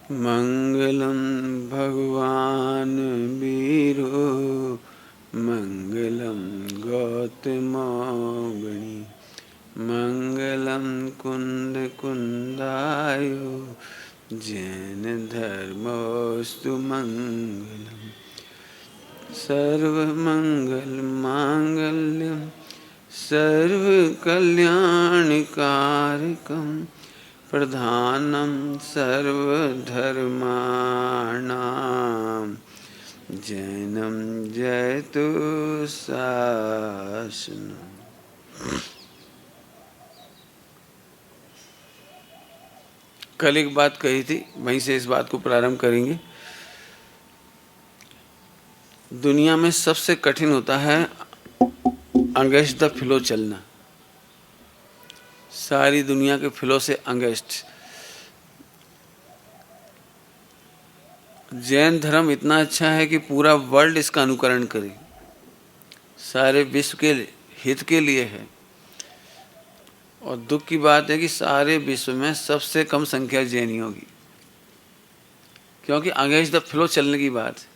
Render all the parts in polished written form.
मंगलम भगवान वीरो मंगलम गौतमोगणी मंगलम कुंद कुंदायो जैन धर्मोस्तु मंगलम सर्वमंगल मांगल्यम सर्वकल्याणकारकम प्रधानम सर्वधर्माणां जैनम जयतु शासनम। कल एक बात कही थी, वहीं से इस बात को प्रारंभ करेंगे। दुनिया में सबसे कठिन होता है अगेंस्ट द फ्लो चलना। सारी दुनिया के फ्लो से अगेंस्ट। जैन धर्म इतना अच्छा है कि पूरा वर्ल्ड इसका अनुकरण करे, सारे विश्व के हित के लिए है। और दुख की बात है कि सारे विश्व में सबसे कम संख्या जैनियों की, क्योंकि अगेंस्ट द फ्लो चलने की बात है।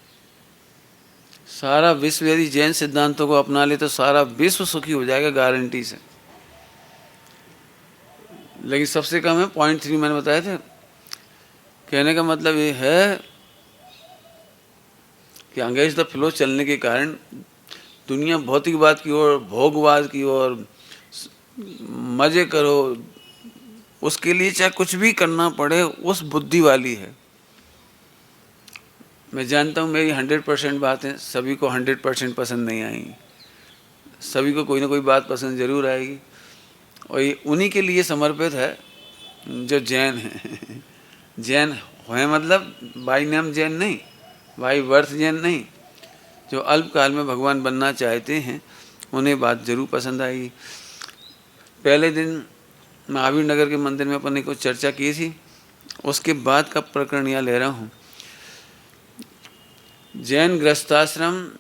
सारा विश्व यदि जैन सिद्धांतों को अपना ले तो सारा विश्व सुखी हो जाएगा गारंटी से। लेकिन सबसे कम है 0.3 मैंने बताया था। कहने का मतलब ये है कि अगेंस्ट द फ्लो चलने के कारण दुनिया भौतिकवाद की ओर, भोगवाद की ओर, मजे करो, उसके लिए चाहे कुछ भी करना पड़े, उस बुद्धि वाली है। मैं जानता हूँ मेरी 100% बात है, सभी को 100% पसंद नहीं आएंगी, सभी को कोई ना कोई बात पसंद जरूर आएगी। और ये उन्हीं के लिए समर्पित है जो जैन हैं। जैन है मतलब बाई नेम जैन नहीं, बाई बर्थ जैन नहीं। जो अल्पकाल में भगवान बनना चाहते हैं उन्हें बात जरूर पसंद आएगी। पहले दिन महावीर नगर के मंदिर में अपन ने कुछ चर्चा की थी, उसके बाद का प्रकरण यहाँ ले रहा हूँ। जैन गृहस्थाश्रम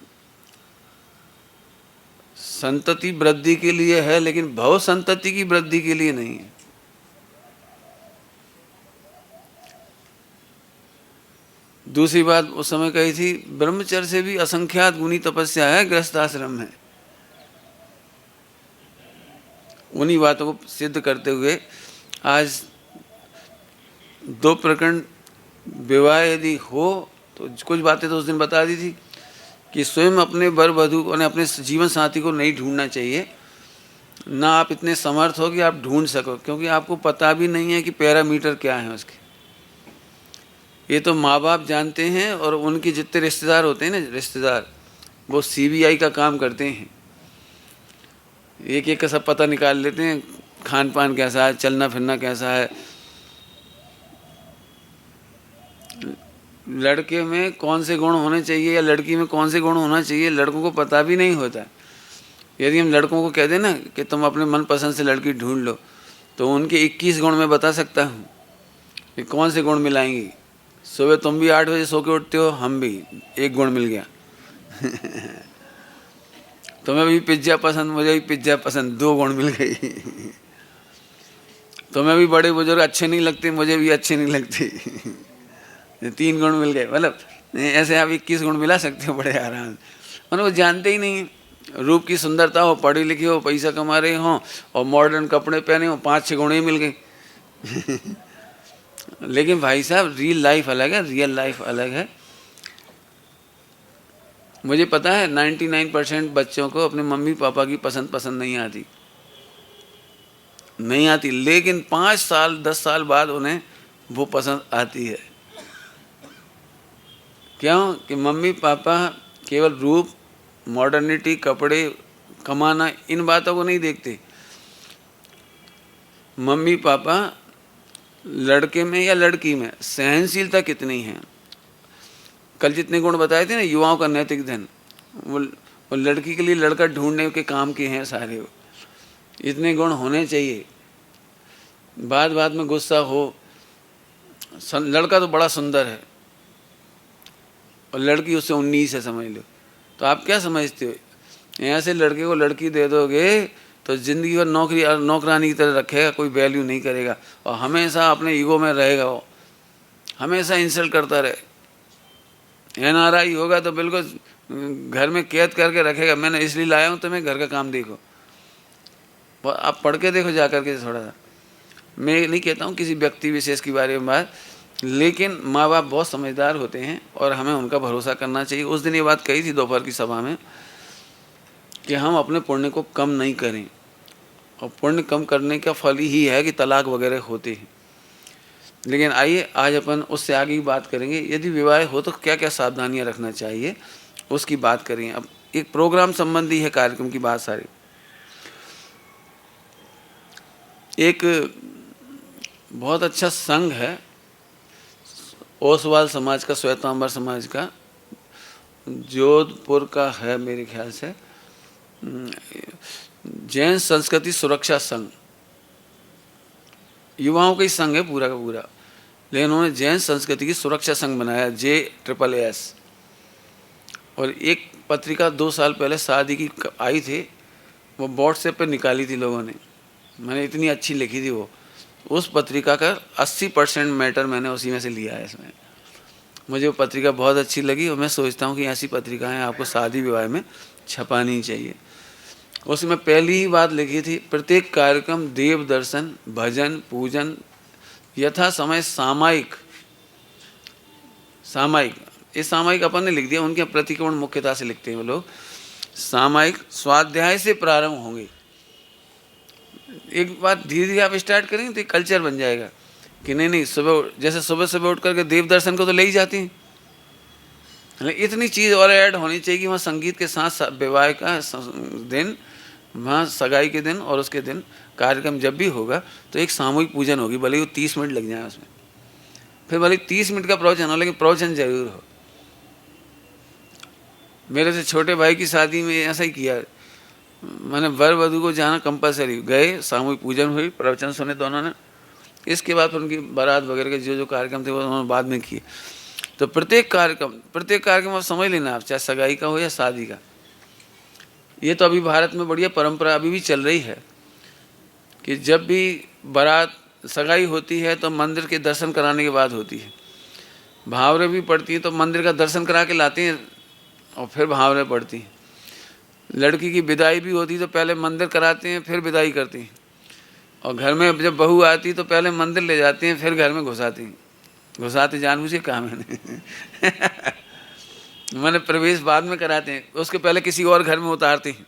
संतति वृद्धि के लिए है, लेकिन भव संतति की वृद्धि के लिए नहीं है। दूसरी बात उस समय कही थी, ब्रह्मचर्य से भी असंख्यात गुनी तपस्या है गृहस्थाश्रम में। उन्हीं बातों को सिद्ध करते हुए आज 2 प्रकरण विवाह यदि हो तो कुछ बातें तो उस दिन बता दी थी कि स्वयं अपने वर वधू को, अपने जीवन साथी को नहीं ढूंढना चाहिए, ना आप इतने समर्थ हो कि आप ढूंढ सको, क्योंकि आपको पता भी नहीं है कि पैरामीटर क्या है उसके। ये तो माँ बाप जानते हैं, और उनके जितने रिश्तेदार होते हैं ना, रिश्तेदार, वो CBI का काम करते हैं। एक एक का सब पता निकाल लेते हैं, खान पान कैसा है, चलना फिरना कैसा है, लड़के में कौन से गुण होने चाहिए या लड़की में कौन से गुण होना चाहिए, लड़कों को पता भी नहीं होता। यदि हम लड़कों को कह दें ना कि तुम अपने मनपसंद से लड़की ढूंढ लो, तो उनके 21 गुण मैं बता सकता हूँ कि कौन से गुण मिलाएंगी। सुबह तुम भी 8 बजे सो के उठते हो, हम भी, एक गुण मिल गया। तुम्हें भी पिज्ज़ा पसंद, मुझे भी पिज्ज़ा पसंद, 2 गुण मिल गई। तुम्हें भी बड़े बुजुर्ग अच्छे नहीं लगते, मुझे भी अच्छे नहीं लगते, 3 गुण मिल गए। मतलब ऐसे आप 21 गुण मिला सकते हो बड़े आराम। मतलब वो जानते ही नहीं रूप की सुंदरता हो, पढ़े लिखे हो, पैसा कमा रहे हो और मॉडर्न कपड़े पहने हो, 5-6 गुण ही मिल गए। लेकिन भाई साहब रियल लाइफ अलग है, रियल लाइफ अलग है। मुझे पता है 99% बच्चों को अपने मम्मी पापा की पसंद नहीं आती, नहीं आती, लेकिन 5 साल 10 साल बाद उन्हें वो पसंद आती है। क्यों? कि मम्मी पापा केवल रूप, मॉडर्निटी, कपड़े, कमाना, इन बातों को नहीं देखते। मम्मी पापा लड़के में या लड़की में सहनशीलता कितनी है। कल जितने गुण बताए थे ना, युवाओं का नैतिक धन, वो लड़की के लिए लड़का ढूंढने के काम के हैं सारे। इतने गुण होने चाहिए। बात बात में गुस्सा हो, लड़का तो बड़ा सुंदर है और लड़की उससे 19 है, समझ लो, तो आप क्या समझते हो? यहाँ से लड़के को लड़की दे दोगे तो ज़िंदगी भर नौकरानी की तरह रखेगा, कोई वैल्यू नहीं करेगा और हमेशा अपने ईगो में रहेगा वो। हमेशा इंसल्ट करता रहे। NRI होगा तो बिल्कुल घर में कैद करके रखेगा, मैंने इसलिए लाया हूँ तुम्हें, घर का काम देखो। आप पढ़ के देखो जा करके थोड़ा सा। मैं नहीं कहता हूँ किसी व्यक्ति विशेष के बारे में बात, लेकिन माँ बाप बहुत समझदार होते हैं और हमें उनका भरोसा करना चाहिए। उस दिन ये बात कही थी दोपहर की सभा में कि हम अपने पुण्य को कम नहीं करें, और पुण्य कम करने का फल ही है कि तलाक वगैरह होते हैं। लेकिन आइए आज अपन उससे आगे की बात करेंगे। यदि विवाह हो तो क्या क्या सावधानियां रखना चाहिए उसकी बात करेंगे। अब एक प्रोग्राम संबंधी है कार्यक्रम की बात सारी। एक बहुत अच्छा संघ है ओसवाल समाज का, श्वेतांबर समाज का, जोधपुर का है मेरे ख्याल से, जैन संस्कृति सुरक्षा संघ। युवाओं का ही संघ है पूरा का पूरा, लेकिन उन्होंने जैन संस्कृति की सुरक्षा संघ बनाया, JSSS। और एक पत्रिका 2 साल पहले शादी की आई थी, वो व्हाट्सएप पे निकाली थी लोगों ने, मैंने इतनी अच्छी लिखी थी वो। उस पत्रिका का 80% मैटर मैंने उसी में से लिया है इसमें। मुझे वो पत्रिका बहुत अच्छी लगी और मैं सोचता हूँ कि ऐसी पत्रिकाएं आपको शादी विवाह में छपानी चाहिए। उसमें पहली ही बात लिखी थी, प्रत्येक कार्यक्रम देव दर्शन, भजन, पूजन यथा समय सामायिक। ये सामायिक अपन ने लिख दिया, उनके प्रतिक्रमण मुख्यता से लिखते हैं वो लोग। सामायिक स्वाध्याय से प्रारंभ होंगे। एक बात धीरे धीरे आप स्टार्ट करेंगे तो कल्चर बन जाएगा कि नहीं सुबह, जैसे सुबह उठ करके देव दर्शन को तो ले ही जाती हैं, लेकिन इतनी चीज़ और ऐड होनी चाहिए कि वहाँ संगीत के साथ विवाह का दिन, वहाँ सगाई के दिन और उसके दिन कार्यक्रम जब भी होगा तो एक सामूहिक पूजन होगी, भले ही 30 मिनट लग जाए उसमें, फिर भले 30 मिनट का प्रवचन हो, लेकिन प्रवचन जरूर हो। मेरे से छोटे भाई की शादी में ऐसा ही किया, मैंने वर वधू को जाना कंपलसरी, गए, सामूहिक पूजन हुई, प्रवचन सुने दोनों ने, इसके बाद उनकी बारात वगैरह के जो कार्यक्रम थे वो उन्होंने बाद में किए। तो प्रत्येक कार्यक्रम आप समझ लेना, आप चाहे सगाई का हो या शादी का। ये तो अभी भारत में बढ़िया परंपरा अभी भी चल रही है कि जब भी बारात सगाई होती है तो मंदिर के दर्शन कराने के बाद होती है। भावरे भी पड़ती हैं तो मंदिर का दर्शन करा के लाते हैं और फिर भावरे पड़ती हैं। लड़की की विदाई भी होती है तो पहले मंदिर कराते हैं फिर विदाई करती हैं, और घर में जब बहू आती तो पहले मंदिर ले जाते हैं फिर घर में घुसाती हैं। घुसाते जानबूझ के कहा मैंने प्रवेश बाद में कराते हैं, उसके पहले किसी और घर में उतारते हैं।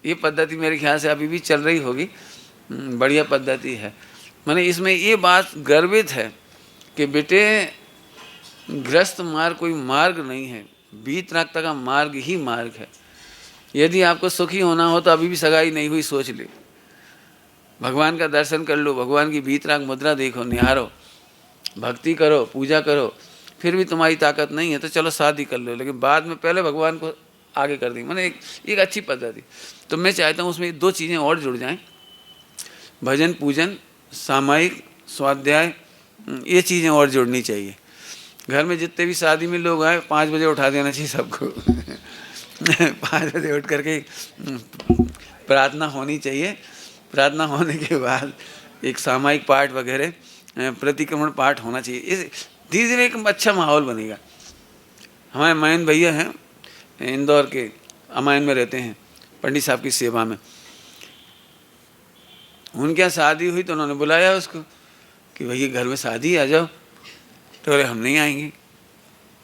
ये पद्धति मेरे ख्याल से अभी भी चल रही होगी, बढ़िया पद्धति है। मैंने इसमें ये बात गर्वित है कि बेटे ग्रस्त मार्ग कोई मार्ग नहीं है, वीतरागता का मार्ग ही मार्ग है। यदि आपको सुखी होना हो तो अभी भी सगाई नहीं हुई सोच ले, भगवान का दर्शन कर लो, भगवान की वीतराग मुद्रा देखो, निहारो, भक्ति करो, पूजा करो, फिर भी तुम्हारी ताकत नहीं है तो चलो शादी कर लो, लेकिन बाद में पहले भगवान को आगे कर देंगे। मैंने एक अच्छी पद्धति। तो मैं चाहता हूँ उसमें 2 चीज़ें और जुड़ जाएं, भजन पूजन, सामायिक स्वाध्याय, ये चीज़ें और जुड़नी चाहिए। घर में जितने भी शादी में लोग आए 5 बजे उठा देना चाहिए सबको 5 बजे उठ करके प्रार्थना होनी चाहिए। प्रार्थना होने के बाद एक सामायिक पाठ वगैरह, प्रतिक्रमण पाठ होना चाहिए। इस धीरे धीरे एक अच्छा माहौल बनेगा। हमारे मयन भैया हैं इंदौर के, अमायन में रहते हैं, पंडित साहब की सेवा में। उनके यहाँ शादी हुई तो उन्होंने बुलाया उसको कि भैया घर में शादी आ जाओ। तो बोले हम नहीं आएंगे।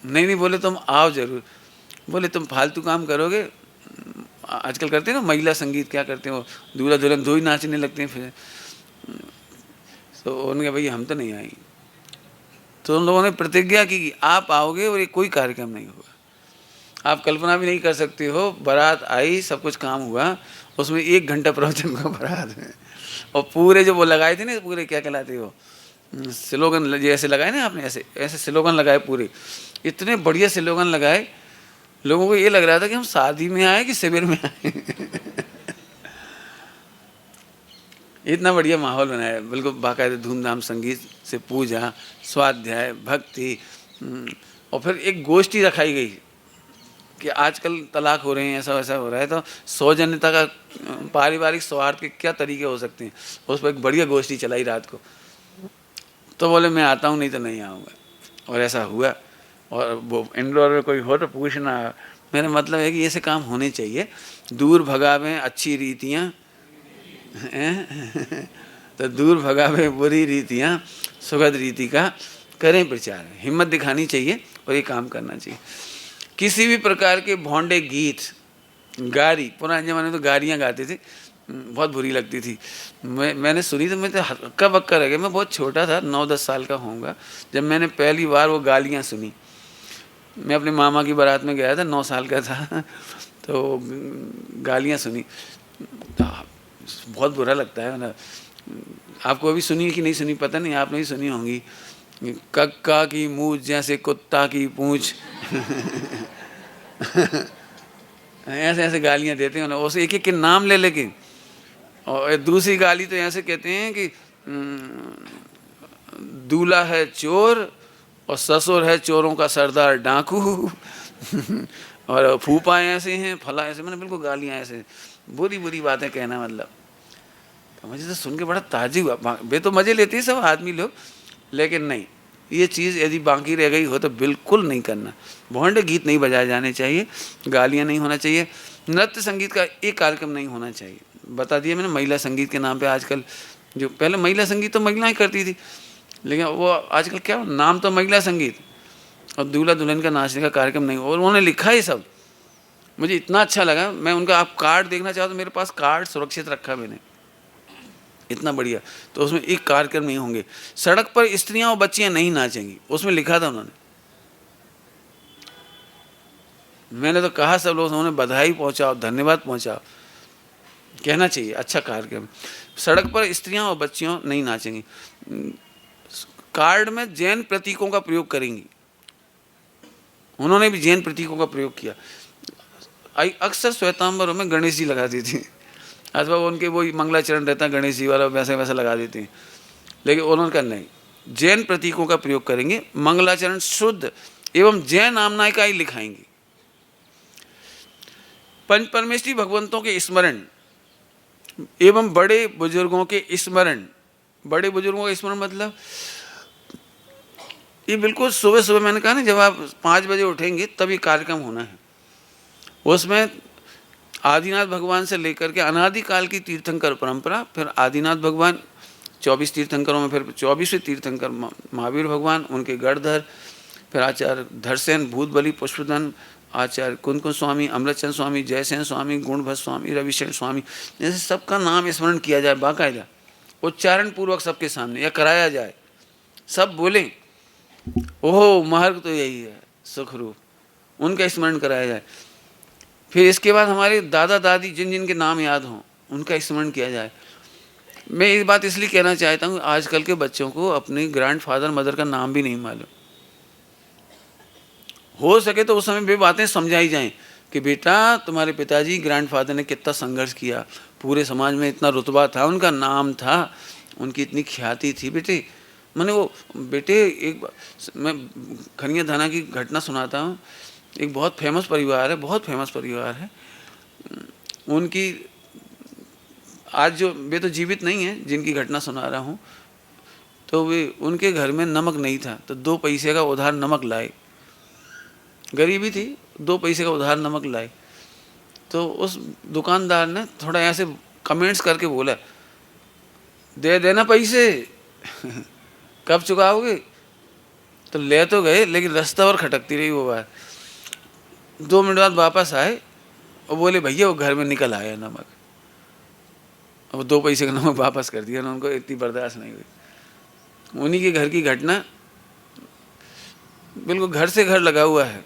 नहीं बोले तुम आओ जरूर। बोले तुम फालतू काम करोगे, आजकल करते हैं ना महिला संगीत, क्या करते हो, दूल्हा दुल्हन 2 ही नाचने लगते हैं फिर। तो उन्होंने कहा भैया हम तो नहीं आएंगे। तो उन लोगों ने प्रतिज्ञा की कि आप आओगे और ये कोई कार्यक्रम नहीं होगा। आप कल्पना भी नहीं कर सकते हो, बारात आई, सब कुछ काम हुआ, उसमें 1 घंटा प्रवचन का बारात में, और पूरे जो वो लगाए थे ना, पूरे क्या कहलाते हो, स्लोगन जैसे लगाए ना आपने, ऐसे स्लोगन लगाए पूरे, इतने बढ़िया स्लोगन लगाए, लोगों को ये लग रहा था कि हम शादी में आए कि शिविर में आए इतना बढ़िया माहौल बनाया, बिल्कुल बाकायदा धूमधाम संगीत से पूजा, स्वाध्याय, भक्ति, और फिर एक गोष्ठी रखाई गई कि आजकल तलाक हो रहे हैं, ऐसा वैसा हो रहा है, तो सौजन्यता का, पारिवारिक सौहार्द के क्या तरीके हो सकते हैं, उस पर एक बढ़िया गोष्ठी चलाई रात को। तो बोले मैं आता हूँ, नहीं तो नहीं आऊँगा। और ऐसा हुआ। और वो इंदौर में कोई हो तो पूछना। मेरा मतलब है कि ऐसे काम होने चाहिए। दूर भगावें अच्छी रीतियाँ, तो दूर भगावे बुरी रीतियाँ, सुगध रीति का करें प्रचार। हिम्मत दिखानी चाहिए और ये काम करना चाहिए। किसी भी प्रकार के भोंडे गीत, गारी, पुराने ज़माने में तो गारियाँ गाते थे, बहुत बुरी लगती थी। मैंने सुनी तो मैं तो हक्का बक्का रह गया। मैं बहुत छोटा था, 9-10 साल का होऊंगा जब मैंने पहली बार वो गालियाँ सुनी। मैं अपने मामा की बारात में गया था, 9 साल का था, तो गालियाँ सुनी तो बहुत बुरा लगता है ना। आपको अभी सुनी कि नहीं सुनी पता नहीं, आपने भी सुनी होंगी। कक्का की मूंछ जैसे कुत्ता की पूंछ ऐसे ऐसे गालियाँ देते हैं ना, उसे एक एक के नाम ले लेके। और दूसरी गाली तो ऐसे कहते हैं कि दूल्हा है चोर और ससुर है चोरों का सरदार डाकू और फूफा ऐसे हैं, फला ऐसे, मैंने बिल्कुल गालियाँ ऐसे बुरी बुरी बातें कहना। मतलब तो मुझे तो सुन के बड़ा ताज्जुब हुआ। वे तो मज़े लेते हैं सब आदमी लोग, लेकिन नहीं, ये चीज़ यदि बाकी रह गई हो तो बिल्कुल नहीं करना। भोंडे गीत नहीं बजाए जाने चाहिए, गालियाँ नहीं होना चाहिए, नृत्य संगीत का एक कार्यक्रम नहीं होना चाहिए। बता दिया मैंने, महिला संगीत के नाम पे आजकल, जो पहले महिला संगीत तो महिलाएं करती थी, लेकिन वो आजकल क्या नाम तो महिला संगीत, और दूल्हा दुल्हन का नाचने का कार्यक्रम नहीं। और उन्होंने लिखा ही सब, मुझे इतना अच्छा लगा। मैं उनका, आप कार्ड देखना चाहो तो मेरे पास कार्ड सुरक्षित रखा मैंने, इतना बढ़िया। तो उसमें एक कार्यक्रम नहीं होंगे, सड़क पर स्त्रियां और बच्चियां नहीं नाचेंगी, उसमें लिखा था उन्होंने। मैंने तो कहा सब लोग, उन्होंने बधाई पहुंचाओ, धन्यवाद पहुंचाओ, कहना चाहिए अच्छा कार्यक्रम। सड़क पर स्त्रियां और बच्चियां नहीं नाचेंगी। कार्ड में जैन प्रतीकों का प्रयोग करेंगी, उन्होंने भी जैन प्रतीकों का प्रयोग किया। अक्सर श्वेतांबरों में गणेश जी लगा दी थी, अथवा उनके वही मंगलाचरण रहता है गणेश जी वाला, वैसे वैसे लगा देते हैं। लेकिन उन्होंने कहा नहीं, जैन प्रतीकों का प्रयोग करेंगे, मंगलाचरण शुद्ध एवं जैन नामनाय का ही लिखाएंगे। पंच परमेष्ठी भगवंतों के स्मरण एवं बड़े बुजुर्गों के स्मरण। बड़े बुजुर्गों का स्मरण मतलब ये बिल्कुल सुबह सुबह, मैंने कहा ना, जब आप 5 बजे उठेंगे तब ये कार्यक्रम होना है। उसमें आदिनाथ भगवान से लेकर के अनादिकाल की तीर्थंकर परंपरा, फिर आदिनाथ भगवान, 24 तीर्थंकरों में फिर 24वें तीर्थंकर महावीर भगवान, उनके गढ़धर, फिर आचार्य धरसेन, भूतबली, पुष्पधन, आचार्य कुंदकुंद स्वामी, अमृतचंद स्वामी, जयसेन स्वामी, गुणभट्ट स्वामी, रविशंकर स्वामी, जैसे सबका नाम स्मरण किया जाए बाकायदा, उच्चारण पूर्वक सबके सामने, या कराया जाए, सब बोलें ओहो मार्ग तो यही है सुखरूप, उनका स्मरण कराया जाए। फिर इसके बाद हमारे दादा दादी जिन जिन के नाम याद हों उनका स्मरण किया जाए। मैं ये बात इसलिए कहना चाहता हूँ, आजकल के बच्चों को अपने ग्रैंडफादर मदर का नाम भी नहीं मालूम। हो सके तो उस समय वे बातें समझाई जाएं कि बेटा तुम्हारे पिताजी ग्रैंडफादर ने कितना संघर्ष किया, पूरे समाज में इतना रुतबा था, उनका नाम था, उनकी इतनी ख्याति थी बेटे। मैंने वो बेटे, एक मैं खनिया थाना की घटना सुनाता हूँ। एक बहुत फेमस परिवार है, बहुत फेमस परिवार है, उनकी आज जो, वे तो जीवित नहीं है जिनकी घटना सुना रहा हूँ, तो वे, उनके घर में नमक नहीं था, तो 2 पैसे का उधार नमक लाए, गरीबी थी, 2 पैसे का उधार नमक लाए। तो उस दुकानदार ने थोड़ा ऐसे कमेंट्स करके बोला, दे देना पैसे कब चुकाओगे। तो ले तो गए, लेकिन रास्ता और खटकती रही वो बात। 2 मिनट बाद वापस आए और बोले भैया वो घर में निकल आया नमक। वो 2 पैसे का नमक वापस कर दिया, उनको इतनी बर्दाश्त नहीं हुई। उन्हीं के घर की घटना, बिल्कुल घर से घर लगा हुआ है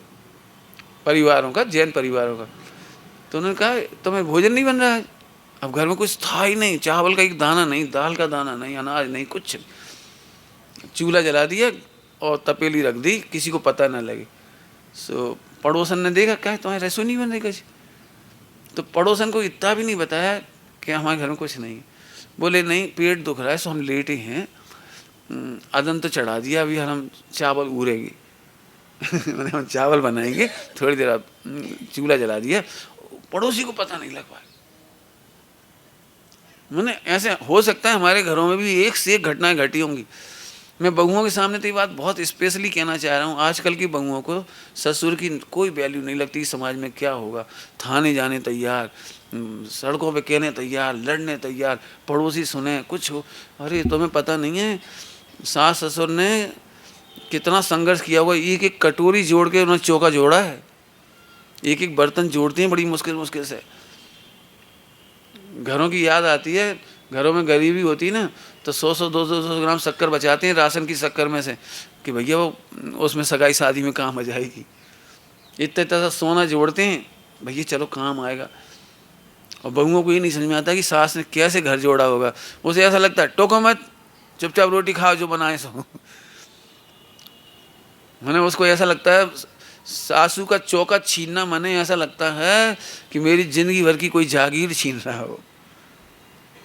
परिवारों का, जैन परिवारों का। तो उन्होंने कहा तुम्हें भोजन नहीं बन रहा है, अब घर में कुछ था ही नहीं, चावल का एक दाना नहीं, दाल का दाना नहीं, अनाज नहीं, कुछ। चूल्हा जला दिया और तपेली रख दी, किसी को पता ना लगे। सो पड़ोसन ने देखा, क्या तुम्हारे रसोई नहीं बन रही कुछ। तो पड़ोसन को इतना भी नहीं बताया कि हमारे घर में कुछ नहीं। बोले नहीं, पेट दुख रहा है, सो हम लेटे हैं, अदन तो चढ़ा दिया, अभी हम चावल उड़ेंगे मैंने हम चावल बनाएंगे, थोड़ी देर आप चूल्हा जला दिया, पड़ोसी को पता नहीं लग पाया। मैंने ऐसे हो सकता है हमारे घरों में भी एक से एक घटनाएं घटी होंगी। मैं बहुओं के सामने तो ये बात बहुत स्पेशली कहना चाह रहा हूँ, आजकल की बहुओं को ससुर की कोई वैल्यू नहीं लगती। समाज में क्या होगा, थाने जाने तैयार, सड़कों पे कहने तैयार, लड़ने तैयार, पड़ोसी सुने कुछ हो। अरे तुम्हें पता नहीं है सास ससुर ने कितना संघर्ष किया हुआ, एक एक कटोरी जोड़ के उन्होंने चौका जोड़ा है, एक एक बर्तन जोड़ते हैं बड़ी मुश्किल मुश्किल से। घरों की याद आती है, घरों में गरीबी होती है ना, तो 100-100 200 ग्राम शक्कर बचाते हैं राशन की शक्कर में से कि भैया वो उसमें सगाई शादी में काम आ जाएगी। इतना इतना सोना जोड़ते हैं भैया चलो काम आएगा। और बहुओं को ये नहीं समझ में आता कि सास ने कैसे घर जोड़ा होगा। उसे ऐसा लगता है टोको मत, चुपचाप रोटी खाओ जो बनाए सो। मैंने उसको ऐसा लगता है सासू का चौका छीनना, माने ऐसा लगता है कि मेरी जिंदगी भर की कोई जागीर छीन रहा हो।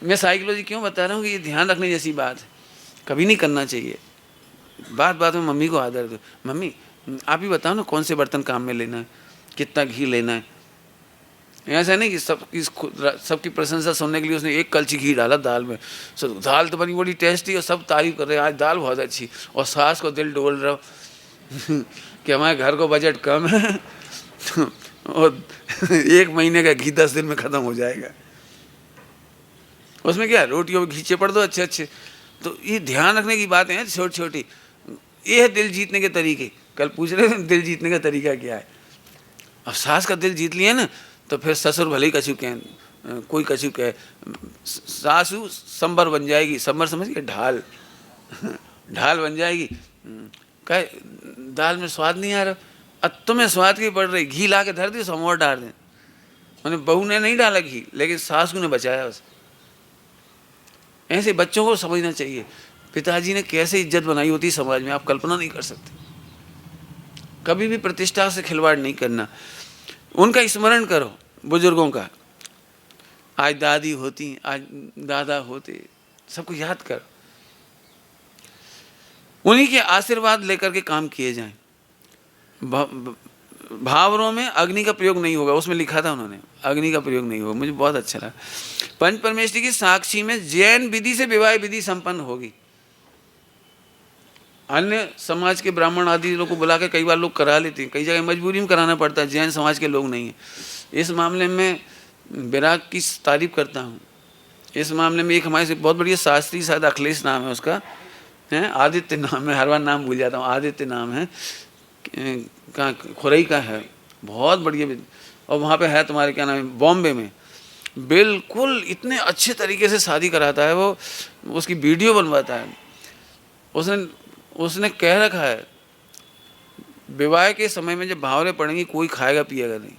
मैं साइकोलॉजी क्यों बता रहा हूँ कि ये ध्यान रखने जैसी बात है, कभी नहीं करना चाहिए। बात बात में मम्मी को आदर दो, मम्मी आप ही बताओ ना कौन से बर्तन काम में लेना है, कितना घी लेना है। ऐसा नहीं कि सबकी प्रशंसा सुनने के लिए उसने एक कलछी घी डाला दाल में, दाल तो बनी बड़ी टेस्टी और सब तारीफ कर रहे हैं आज दाल बहुत अच्छी, और सास को दिल डोल रहा हो कि हमारे घर को बजट कम है और 1 महीने का घी 10 दिन में ख़त्म हो जाएगा। उसमें क्या रोटियों में घी चिपड़ दो अच्छे अच्छे। तो ये ध्यान रखने की बातें हैं छोटी छोटी। ये है दिल जीतने के तरीके। कल पूछ रहे थे दिल जीतने का तरीका क्या है। अब सास का दिल जीत लिया ना तो फिर ससुर भले ही कछु कहें, कोई कछु कहे, सासू संबर बन जाएगी। संबर समझिए ढाल ढाल बन जाएगी। कहे दाल में स्वाद नहीं आ रहा, अब तुम्हें स्वाद की पड़ रही, घी ला के धर दी हम और डाल दें। मैंने बहू ने नहीं डाला घी, लेकिन सासू ने बचाया उसे। ऐसे बच्चों को समझना चाहिए पिताजी ने कैसे इज्जत बनाई होती समाज में, आप कल्पना नहीं कर सकते। कभी भी प्रतिष्ठा से खिलवाड़ नहीं करना। उनका स्मरण करो बुजुर्गों का, आज दादी होती, आज दादा होते, सबको याद करो। उन्हीं के आशीर्वाद लेकर के काम किए जाएं। भावरों में अग्नि का प्रयोग नहीं होगा, उसमें लिखा था उन्होंने अग्नि का प्रयोग नहीं होगा, मुझे बहुत अच्छा लगा। पंच परमेष्ठी की साक्षी में जैन विधि से विवाह विधि संपन्न होगी। अन्य समाज के ब्राह्मण आदि लोगों को बुला के कई बार लोग करा लेते हैं, कई जगह मजबूरी में कराना पड़ता है, जैन समाज के लोग नहीं है। इस मामले में विराग की तारीफ करता हूँ। इस मामले में एक हमारे से बहुत बढ़िया शास्त्री, शायद अखिलेश नाम है उसका, है आदित्य नाम है, हर बार नाम भूल जाता हूँ, आदित्य नाम है, कहाँ खुरई का है, बहुत बढ़िया। और वहाँ पे है तुम्हारे क्या नाम है बॉम्बे में, बिल्कुल इतने अच्छे तरीके से शादी कराता है वो, उसकी वीडियो बनवाता है। उसने कह रखा है विवाह के समय में जब भावरें पड़ेंगी कोई खाएगा पिएगा नहीं,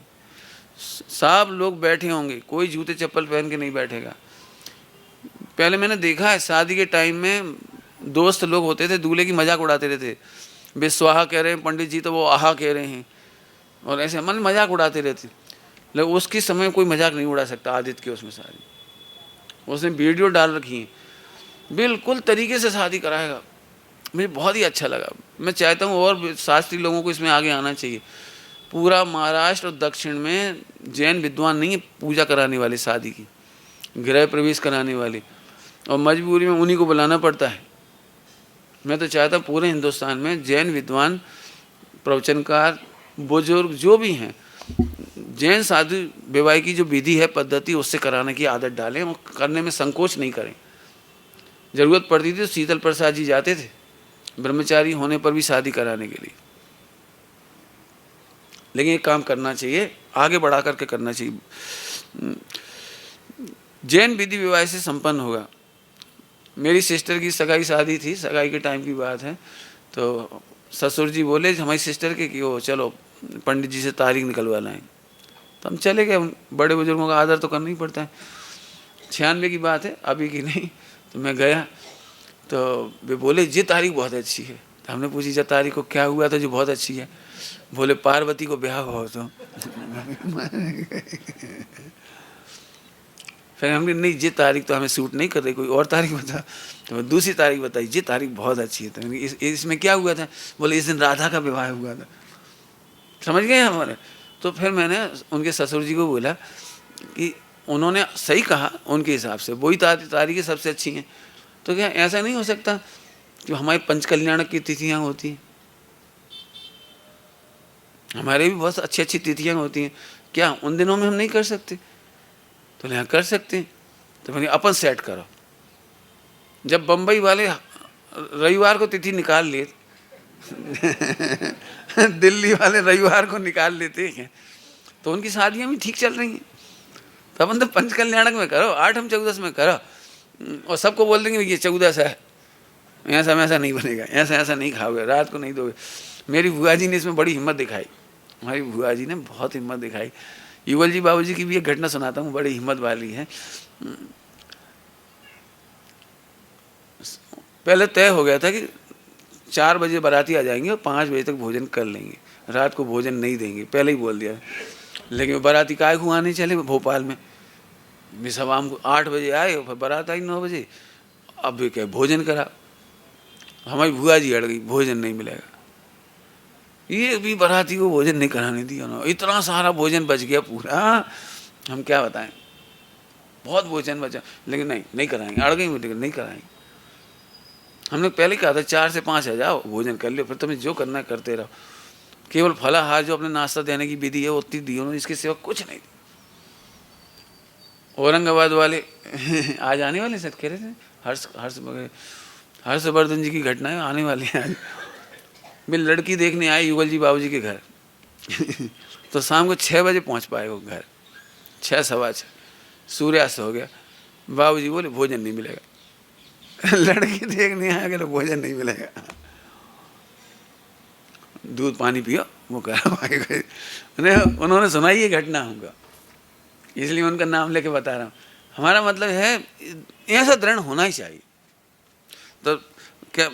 सब लोग बैठे होंगे, कोई जूते चप्पल पहन के नहीं बैठेगा। पहले मैंने देखा है शादी के टाइम में दोस्त लोग होते थे, दूल्हे की मजाक उड़ाते रहते, वे स्वाहा कह रहे हैं पंडित जी तो वो आहा कह रहे हैं, और ऐसे मन मजाक उड़ाते रहते। लेकिन उसके समय कोई मजाक नहीं उड़ा सकता आदित्य के उसमें शादी। उसने वीडियो डाल रखी है, बिल्कुल तरीके से शादी कराएगा। मुझे बहुत ही अच्छा लगा। मैं चाहता हूँ और शास्त्री लोगों को इसमें आगे आना चाहिए। पूरा महाराष्ट्र और दक्षिण में जैन विद्वान नहीं है पूजा कराने वाले, शादी की गृह प्रवेश कराने वाले, और मजबूरी में उन्हीं को बुलाना पड़ता है। मैं तो चाहता हूँ पूरे हिंदुस्तान में जैन विद्वान, प्रवचनकार, बुजुर्ग जो भी हैं, जैन शादी विवाह की जो विधि है पद्धति उससे कराने की आदत डालें और करने में संकोच नहीं करें। ज़रूरत पड़ती थी तो शीतल प्रसाद जी जाते थे ब्रह्मचारी होने पर भी शादी कराने के लिए। लेकिन ये काम करना चाहिए, आगे बढ़ा करके करना चाहिए। जैन विधि विवाह से संपन्न होगा। मेरी सिस्टर की सगाई शादी थी, सगाई के टाइम की बात है, तो ससुर जी बोले हमारी सिस्टर के कि वो चलो पंडित जी से तारीख निकलवा लाएं। तो हम चले गए। बड़े बुजुर्गों का आदर तो करना ही पड़ता है। 96 की बात है, अभी की नहीं। तो मैं गया तो वे बोले ये तारीख बहुत अच्छी है। तो हमने पूछी जब तारीख को क्या हुआ था जो बहुत अच्छी है? बोले पार्वती को ब्याह हुआ तो। फिर हमने नहीं ये तारीख तो हमें सूट नहीं कर रही, कोई और तारीख बता। तो दूसरी तारीख बताई, ये तारीख बहुत अच्छी है। तो इसमें क्या हुआ था? बोले इस दिन राधा का विवाह हुआ था। समझ गए हमारे। तो फिर मैंने उनके ससुर जी को बोला कि उन्होंने सही कहा, उनके हिसाब से वही तारीखें सबसे अच्छी हैं। तो क्या ऐसा नहीं हो सकता जो हमारी पंचकल्याणक की तिथियां होती हैं, हमारे भी बहुत अच्छी अच्छी तिथियां होती हैं, क्या उन दिनों में हम नहीं कर सकते? तो यहाँ कर सकते हैं। तो मैंने अपन सेट करो। जब बम्बई वाले रविवार को तिथि निकाल लिए दिल्ली वाले रविवार को निकाल लेते हैं, तो उनकी शादियां भी ठीक चल रही हैं। तो अपन तो पंचकल्याणक में करो, 8 14 में करो, और सबको बोल देंगे ये 14 है, ऐसा वैसा नहीं बनेगा, ऐसा ऐसा नहीं खाओगे, रात को नहीं दोगे। मेरी बुआ जी ने इसमें बड़ी हिम्मत दिखाई, हमारी बुआ जी ने बहुत हिम्मत दिखाई। युगल जी बाबू जी की भी एक घटना सुनाता हूँ, बड़ी हिम्मत वाली है। पहले तय हो गया था कि 4 बजे बाराती आ जाएंगे और 5 बजे तक भोजन कर लेंगे, रात को भोजन नहीं देंगे, पहले ही बोल दिया। लेकिन बाराती काय को आने चले भोपाल में, शाम को 8 बजे आए, फिर बारात आई 9 बजे। अब भी क्या भोजन करा, हमारी बुआ जी अड़ गई, भोजन नहीं मिलेगा। ये भी बाराती को भोजन नहीं कराने दिया उन्होंने, इतना सारा भोजन बच गया पूरा, हम क्या बताएं, बहुत भोजन बचा, लेकिन नहीं कराएंगे, अड़ गई, लेकिन नहीं कराएंगे। हमने पहले कहा था 4 से 5 आ जाओ, भोजन कर लो, फिर तुम्हें जो करना है करते रहो। केवल फलाहार जो अपने नाश्ता देने की विधि है उतनी दी उन्होंने, इसके सिवा कुछ नहीं दी। औरंगाबाद वाले आज आने वाले सर कह रहे थे, हर्षवर्धन जी की घटना है, आने वाली है आज। मैं लड़की देखने आए युगल जी बाबू जी के घर तो शाम को 6 बजे पहुंच पाए वो घर, 6 सवा 6, सूर्यास्त हो गया। बाबू जी बोले भोजन नहीं मिलेगा लड़की देखने आएगा तो भोजन नहीं मिलेगा, दूध पानी पियो, वो कहा। उन्होंने सुनाई ये घटना हमको, इसलिए उनका नाम लेके बता रहा हूँ। हमारा मतलब है ऐसा दृढ़ होना ही चाहिए। तो क्या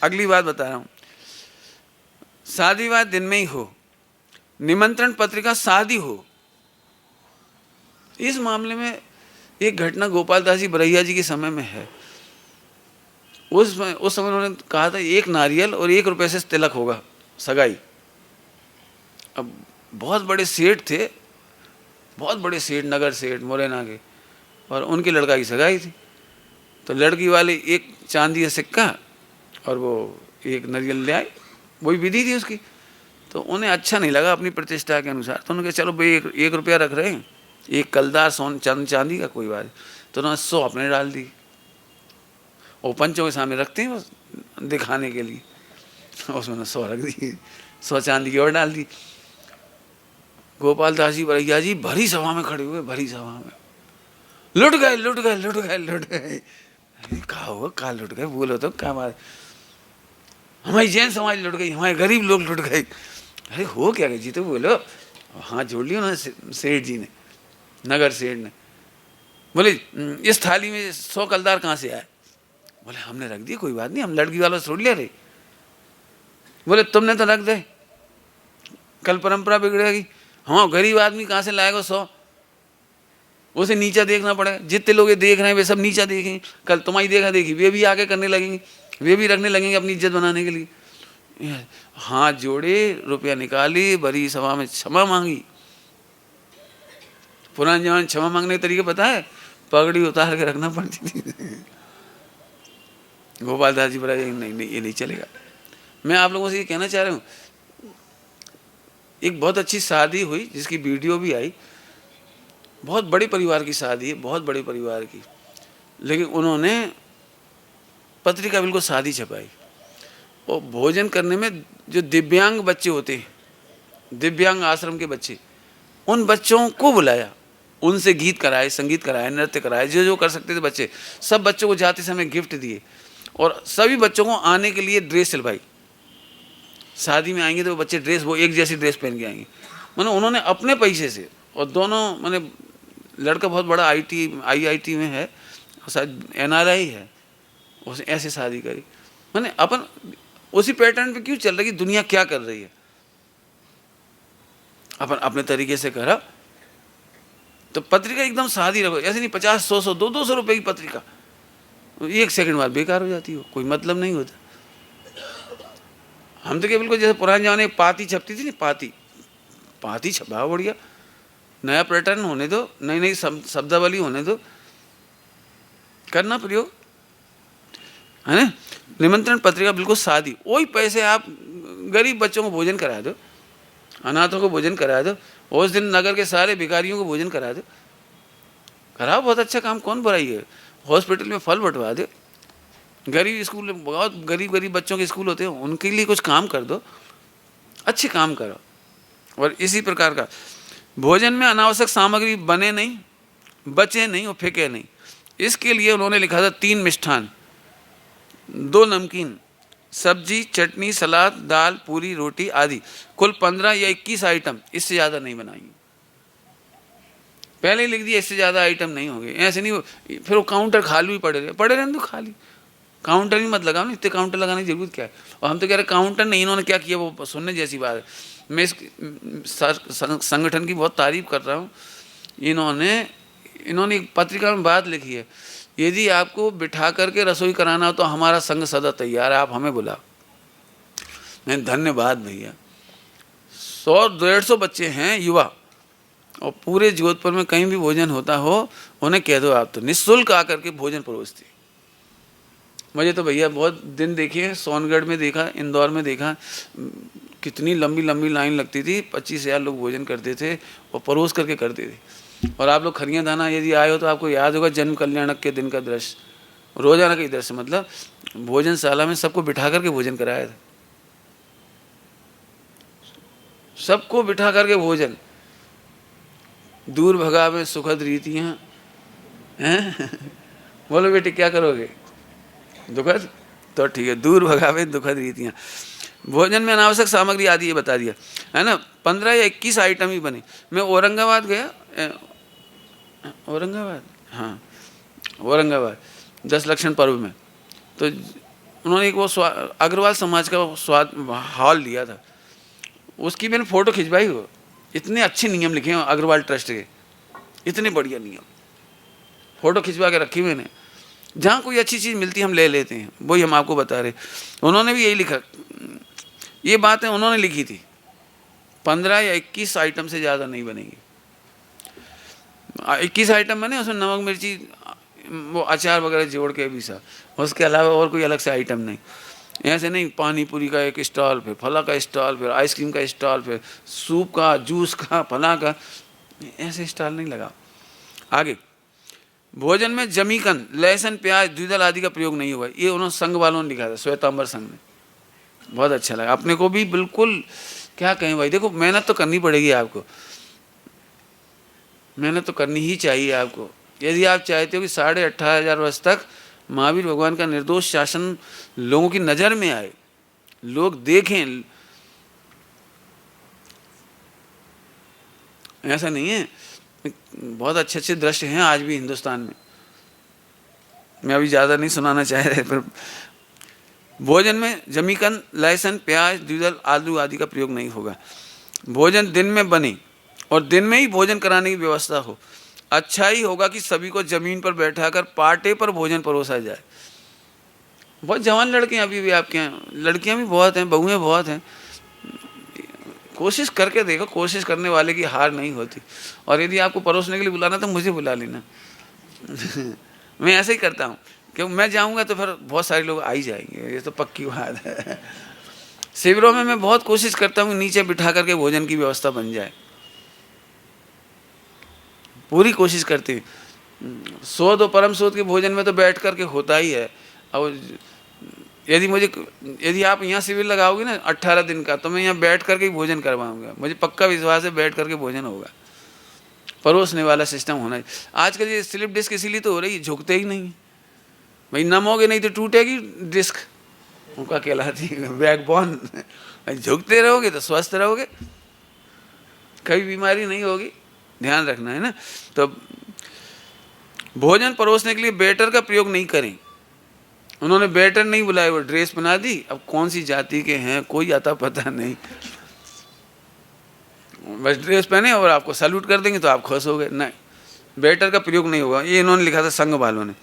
अगली बात बता रहा हूँ, शादी बात दिन में ही हो, निमंत्रण पत्रिका शादी हो। इस मामले में एक घटना गोपाल दास जी बरैया जी के समय में है। उस समय उन्होंने कहा था 1 नारियल और 1 रुपये से तिलक होगा सगाई। अब बहुत बड़े सेठ थे, बहुत बड़े सेठ, नगर सेठ मुरैना के, और उनके लड़का की सगाई थी। तो लड़की वाले 1 चांदी का सिक्का और वो 1 नारियल ले आए, वही विधि थी उसकी। तो उन्हें अच्छा नहीं लगा अपनी प्रतिष्ठा के अनुसार, तो उन्होंने कहा चलो भाई 1 रुपया रख रहे हैं, 1 कलदार चांदी का, कोई बात। तो उन्होंने 100 अपने डाल दी, और पंचों के सामने रखते हैं बस दिखाने के लिए, उसमें 100 रख दी, 100 चांदी की और डाल दी। गोपाल दास जी बरैया जी भरी सभा में खड़े हुए, भरी सभा में, लुट गए लुट गए लुट गए लुट गए। कहा होगा कहा लुट गए, बोलो तो क्या बात, हमारी जैन समाज लुट गई, हमारे गरीब लोग लुट गए। अरे हो क्या गए जी, तो बोलो। हाथ जोड़ लिया उन्होंने सेठ जी ने, नगर सेठ ने। बोले इस थाली में 100 कलदार कहाँ से आए? बोले हमने रख दिए, कोई बात नहीं, हम लड़की वालों से छोड़ लिया रे। बोले तुमने तो रख दे, कल परंपरा बिगड़ेगी। हाँ गरीब आदमी कहाँ से लाएगा 100, उसे नीचा देखना पड़ेगा। जितने लोग ये देख रहे हैं वे सब नीचा देखेंगे, कल तुम्हारी देखा देखी वे भी आगे करने लगेंगे, वे भी रखने लगेंगे अपनी इज्जत बनाने के लिए। हाथ जोड़े, रुपया निकाली, बड़ी सभा में क्षमा मांगी। पुराने जमाने क्षमा मांगने के तरीके पता है? पगड़ी उतार के रखना पड़ती थी। गोपाल दास जी बराबर नहीं ये नहीं चलेगा। मैं आप लोगों से ये कहना चाह रहा हूँ, एक बहुत अच्छी शादी हुई जिसकी वीडियो भी आई, बहुत बड़े परिवार की शादी है, बहुत बड़े परिवार की, लेकिन उन्होंने पत्रिका बिल्कुल शादी छपाई। और भोजन करने में जो दिव्यांग बच्चे होते हैं, दिव्यांग आश्रम के बच्चे, उन बच्चों को बुलाया, उनसे गीत कराए, संगीत कराए, नृत्य कराए, जो जो कर सकते थे बच्चे, सब बच्चों को जाते समय गिफ्ट दिए, और सभी बच्चों को आने के लिए ड्रेस सिलवाई। शादी में आएंगे तो बच्चे ड्रेस, वो एक जैसी ड्रेस पहन के आएंगे। मैंने उन्होंने अपने पैसे से, और दोनों, मैंने लड़का बहुत बड़ा IIT में है, शायद NRI है, उसने ऐसे शादी करी। मैंने अपन उसी पैटर्न पे क्यों चल रही है, दुनिया क्या कर रही है, अपन अपने तरीके से करा। तो पत्रिका एकदम शादी रखो, ऐसे नहीं 50 100 200 रुपए की पत्रिका 1 सेकंड बाद बेकार हो जाती हो, कोई मतलब नहीं होता। हम तो केवल को जैसे पुराने जमाने पाती छपती थी ना, पाती छपा बढ़िया, नया पैटर्न होने दो, नई नई शब्दावली होने दो, करना प्रयोग। है ना। निमंत्रण पत्रिका बिल्कुल सादी, वही पैसे आप गरीब बच्चों को भोजन करा दो, अनाथों को भोजन करा दो, उस दिन नगर के सारे भिखारियों को भोजन करा दो, कराओ, बहुत अच्छा काम, कौन बुराई है। हॉस्पिटल में फल बंटवा दो, गरीब स्कूल में बहुत गरीब गरीब बच्चों के स्कूल होते हैं, उनके लिए कुछ काम कर दो, अच्छे काम करो। और इसी प्रकार का भोजन में अनावश्यक सामग्री बने नहीं, बचे नहीं और फेंके नहीं, इसके लिए उन्होंने लिखा था 3 मिष्ठान, 2 नमकीन, सब्जी, चटनी, सलाद, दाल, पूरी, रोटी आदि, कुल 15 या 21 आइटम, इससे ज़्यादा नहीं बनाएंगे। पहले ही लिख दिया इससे ज़्यादा आइटम नहीं होंगे, ऐसे नहीं हो। फिर वो काउंटर खाली ही पड़े रहे तो खाली काउंटर ही मत लगाओ ना, इतने काउंटर लगाने की जरूरत क्या है। और हम तो कह रहे काउंटर नहीं, इन्होंने क्या किया वो सुनने जैसी बात है। मैं इस संगठन की बहुत तारीफ कर रहा हूँ। इन्होंने एक पत्रिका में बात लिखी है, यदि आपको बिठा करके रसोई कराना हो तो हमारा संघ सदा तैयार है, आप हमें बुलाओ। नहीं, धन्यवाद भैया। 100-150 बच्चे हैं युवा, और पूरे जोधपुर में कहीं भी भोजन होता हो उन्हें कह दो आप तो निःशुल्क आकर के भोजन परोसते। मुझे तो भैया बहुत दिन देखिए, सोनगढ़ में देखा, इंदौर में देखा, कितनी लंबी लंबी लाइन लगती थी, 25,000 लोग भोजन करते थे और परोस करके करते थे। और आप लोग खरियाँ दाना यदि आए हो तो आपको याद होगा जन्म कल्याणक के दिन का दृश्य, रोजाना का दृश्य, मतलब भोजनशाला में सबको बिठा करके भोजन कराया था, सबको बिठा करके भोजन। दूर भगावे सुखद रीतियाँ हैं बोलो बेटे क्या करोगे, दुखद, तो ठीक है, दूर भगावे दुखद रीतियाँ। भोजन में अनावश्यक सामग्री आदि ये बता दिया है ना। 15 या 21 आइटम ही बने। मैं औरंगाबाद गया, औरंगाबाद, हाँ औरंगाबाद 10 लक्षण पर्व में, तो उन्होंने एक वो अग्रवाल समाज का स्वाद हॉल लिया था, उसकी मैंने फ़ोटो खिंचवाई हो। इतने अच्छे नियम लिखे हैं अग्रवाल ट्रस्ट के, इतने बढ़िया नियम, फ़ोटो खिंचवा के रखी मैंने। जहाँ कोई अच्छी चीज़ मिलती है हम ले लेते हैं, वही हम आपको बता रहे। उन्होंने भी यही लिखा, ये बातें उन्होंने लिखी थी, 15 या 21 आइटम से ज़्यादा नहीं बनेगी। 21 आइटम बने, उसमें नमक मिर्ची वो अचार वगैरह जोड़ के भी सा, उसके अलावा और कोई अलग से आइटम नहीं। ऐसे नहीं पानी पूरी का एक स्टॉल, फिर फला का स्टॉल, फिर आइसक्रीम का स्टॉल, फिर सूप का, जूस का, फला का, ऐसे स्टॉल नहीं लगा। आगे, भोजन में जमीकंद, लहसुन, प्याज, द्विदल आदि का प्रयोग नहीं हुआ। ये उन्होंने संघ वालों ने लिखा था, श्वेतांबर संघ ने, बहुत अच्छा लगा। अपने को भी बिल्कुल क्या कहें भाई, देखो मेहनत तो करनी पड़ेगी आपको, मेहनत तो करनी ही चाहिए आपको, यदि आप चाहते हो कि 18,500 वर्ष तक महावीर भगवान का निर्दोष शासन लोगों की नज़र में आए, लोग देखें। ऐसा नहीं है, बहुत अच्छे अच्छे दृश्य हैं आज भी हिंदुस्तान में, मैं अभी ज़्यादा नहीं सुनाना चाह रहे, पर भोजन में जमीकंद, लहसुन, प्याज, द्विदल, आलू आदि का प्रयोग नहीं होगा। भोजन दिन में बने और दिन में ही भोजन कराने की व्यवस्था हो। अच्छा ही होगा कि सभी को जमीन पर बैठाकर पाटे पर भोजन परोसा जाए। बहुत जवान लड़के अभी भी आपके यहाँ, लड़कियाँ भी बहुत हैं, बहुएँ बहुत हैं। कोशिश करके देखो, कोशिश करने वाले की हार नहीं होती। और यदि आपको परोसने के लिए बुलाना तो मुझे बुला लेना मैं ऐसे ही करता हूँ, क्योंकि मैं जाऊँगा तो फिर बहुत सारे लोग आ ही जाएंगे, ये तो पक्की बात है। शिविरों में मैं बहुत कोशिश करता हूँ नीचे बिठा करके भोजन की व्यवस्था बन जाए, पूरी कोशिश करते हैं। शोध और परम शोध के भोजन में तो बैठ करके होता ही है। और यदि आप यहाँ शिविर लगाओगे ना 18 दिन का, तो मैं यहाँ बैठ करके ही भोजन करवाऊँगा, मुझे पक्का विश्वास है बैठ करके भोजन होगा। परोसने वाला सिस्टम होना है। आजकल ये स्लिप डिस्क इसीलिए तो हो रही है, झुकते ही नहीं भाई, नमोगे नहीं तो टूटेगी डिस्क, उनका कहलाती है बैकबोन। झुकते रहोगे तो स्वस्थ रहोगे, कभी बीमारी नहीं होगी, ध्यान रखना है ना। तो भोजन परोसने के लिए बेटर का प्रयोग नहीं करें। उन्होंने बेटर नहीं बुलाया, वो ड्रेस बना दी, अब कौन सी जाति के हैं कोई आता पता नहीं, बस ड्रेस पहने और आपको सैल्यूट कर देंगे तो आप खुश हो गए। नहीं, बेटर का प्रयोग नहीं होगा, ये इन्होंने लिखा था संघ वालों ने,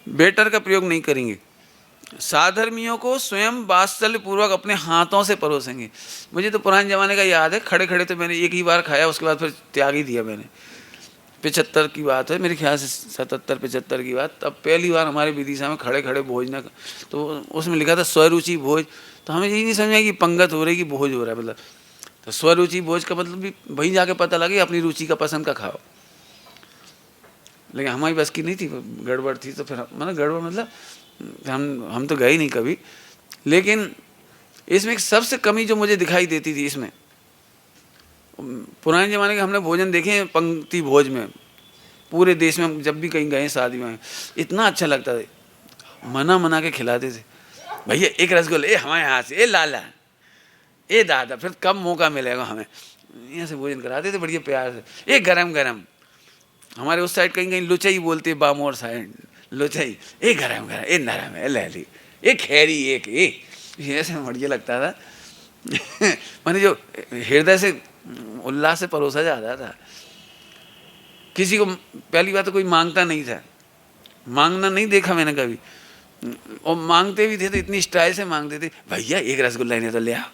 बेटर का प्रयोग नहीं करेंगे। साधर्मियों को स्वयं वात्सल्य पूर्वक अपने हाथों से परोसेंगे। मुझे तो पुराने ज़माने का याद है, खड़े खड़े तो मैंने एक ही बार खाया, उसके बाद फिर त्याग ही दिया मैंने। 75 की बात है मेरे ख्याल से, 77-75 की बात। तब पहली बार हमारे विदिशा में खड़े खड़े भोजन, तो उसमें लिखा था स्वरुचि भोज। तो हमें यही नहीं समझा कि पंगत हो रही कि भोज हो रहा है, मतलब तो स्वरुचि भोज का मतलब भी वहीं जाके पता लगे अपनी रुचि का पसंद का खाओ। लेकिन हमारी बस की नहीं थी, गड़बड़ थी। तो फिर मतलब गड़बड़ मतलब हम तो गए ही नहीं कभी। लेकिन इसमें एक सबसे कमी जो मुझे दिखाई देती थी, इसमें पुराने ज़माने के हमने भोजन देखे हैं पंक्ति भोज में, पूरे देश में जब भी कहीं गए शादी में, इतना अच्छा लगता था। मना के खिलाते थे, भैया एक रसगुल्ला, ए हमारे यहाँ से, ए लाला, ए दादा, फिर कब मौका मिलेगा हमें, यहाँ से भोजन कराते थे बढ़िया प्यार से। ए गरम गरम, हमारे उस साइड कहीं कहीं लुचाई बोलते, बामोर साइड लुचाई, ए गरम गरम, ए नरम, ए लहली, ए खैरी, एक ये ऐसे बढ़िया लगता था। मैंने जो हृदय से उल्लास से परोसा जाता था। किसी को पहली बात तो कोई मांगता नहीं था, मांगना नहीं देखा मैंने कभी, और मांगते भी थे तो इतनी स्टाइल से मांगते थे, भैया एक रसगुल्ला नहीं तो ले आओ।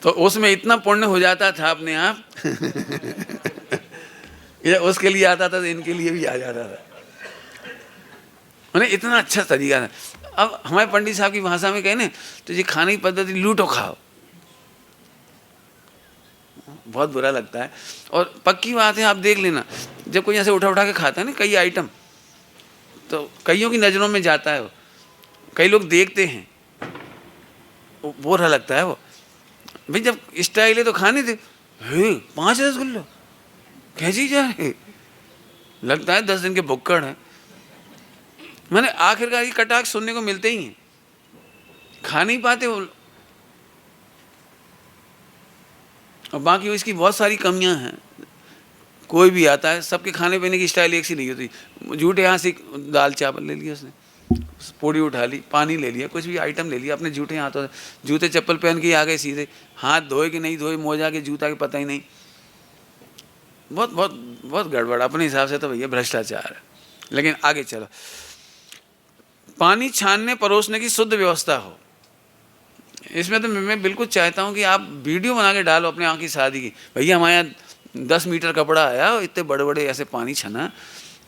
तो उसमें इतना पुण्य हो जाता था अपने आप। ये उसके लिए आता था तो इनके लिए भी आ जाता था, मैंने इतना अच्छा तरीका था। अब हमारे पंडित साहब की भाषा में कहे ना, तो ये खाने की पद्धति लूटो खाओ, बहुत बुरा लगता है। और पक्की बात है, आप देख लेना, जब कोई ऐसे उठा के खाता है ना कई आइटम, तो कईयों की नज़रों में जाता है वो, कई लोग देखते हैं, वो बुरा लगता है वो। भाई जब स्टाइल है तो खाने दे, 5 रसगुल्ला कैसी जा रहे, लगता है 10 दिन के भुक्कड़ है। मैंने आखिरकार ये कटाक्ष सुनने को मिलते ही हैं, खा नहीं पाते वो। और बाकी इसकी बहुत सारी कमियां हैं। कोई भी आता है, सबके खाने पीने की स्टाइल एक सी नहीं होती। जूठे यहाँ से दाल चावल ले लिया उसने, पूड़ी उठा ली, पानी ले लिया, कुछ भी आइटम ले लिया, अपने जूठे हाथों से, जूते चप्पल पहन के आ गए सीधे, हाथ धोए कि नहीं धोए, मोजा के जूता के पता ही नहीं। बहुत बहुत बहुत गड़बड़ अपने हिसाब से तो भैया भ्रष्टाचार है। लेकिन आगे चलो, पानी छानने परोसने की शुद्ध व्यवस्था हो। इसमें तो मैं बिल्कुल चाहता हूँ कि आप वीडियो बना के डालो अपने यहाँ की शादी की, भैया हमारे यहाँ 10 मीटर कपड़ा आया, इतने बड़े बड़े ऐसे पानी छना।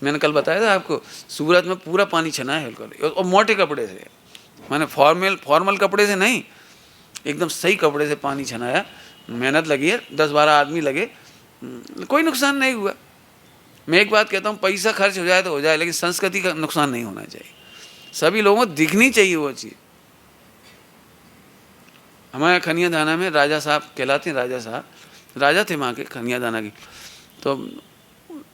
मैंने कल बताया था आपको, सूरत में पूरा पानी छना है बिल्कुल, और मोटे कपड़े से, मैंने फॉर्मल कपड़े से नहीं, एकदम सही कपड़े से पानी छनाया। मेहनत लगी है, 10-12 आदमी लगे, कोई नुकसान नहीं हुआ। मैं एक बात कहता हूँ, पैसा खर्च हो जाए तो हो जाए, लेकिन संस्कृति का नुकसान नहीं होना चाहिए। सभी लोगों को दिखनी चाहिए वो चीज़। हमारे खनिया दाना में राजा साहब कहलाते हैं, राजा साहब राजा थे वहाँ के खनिया दाना की। तो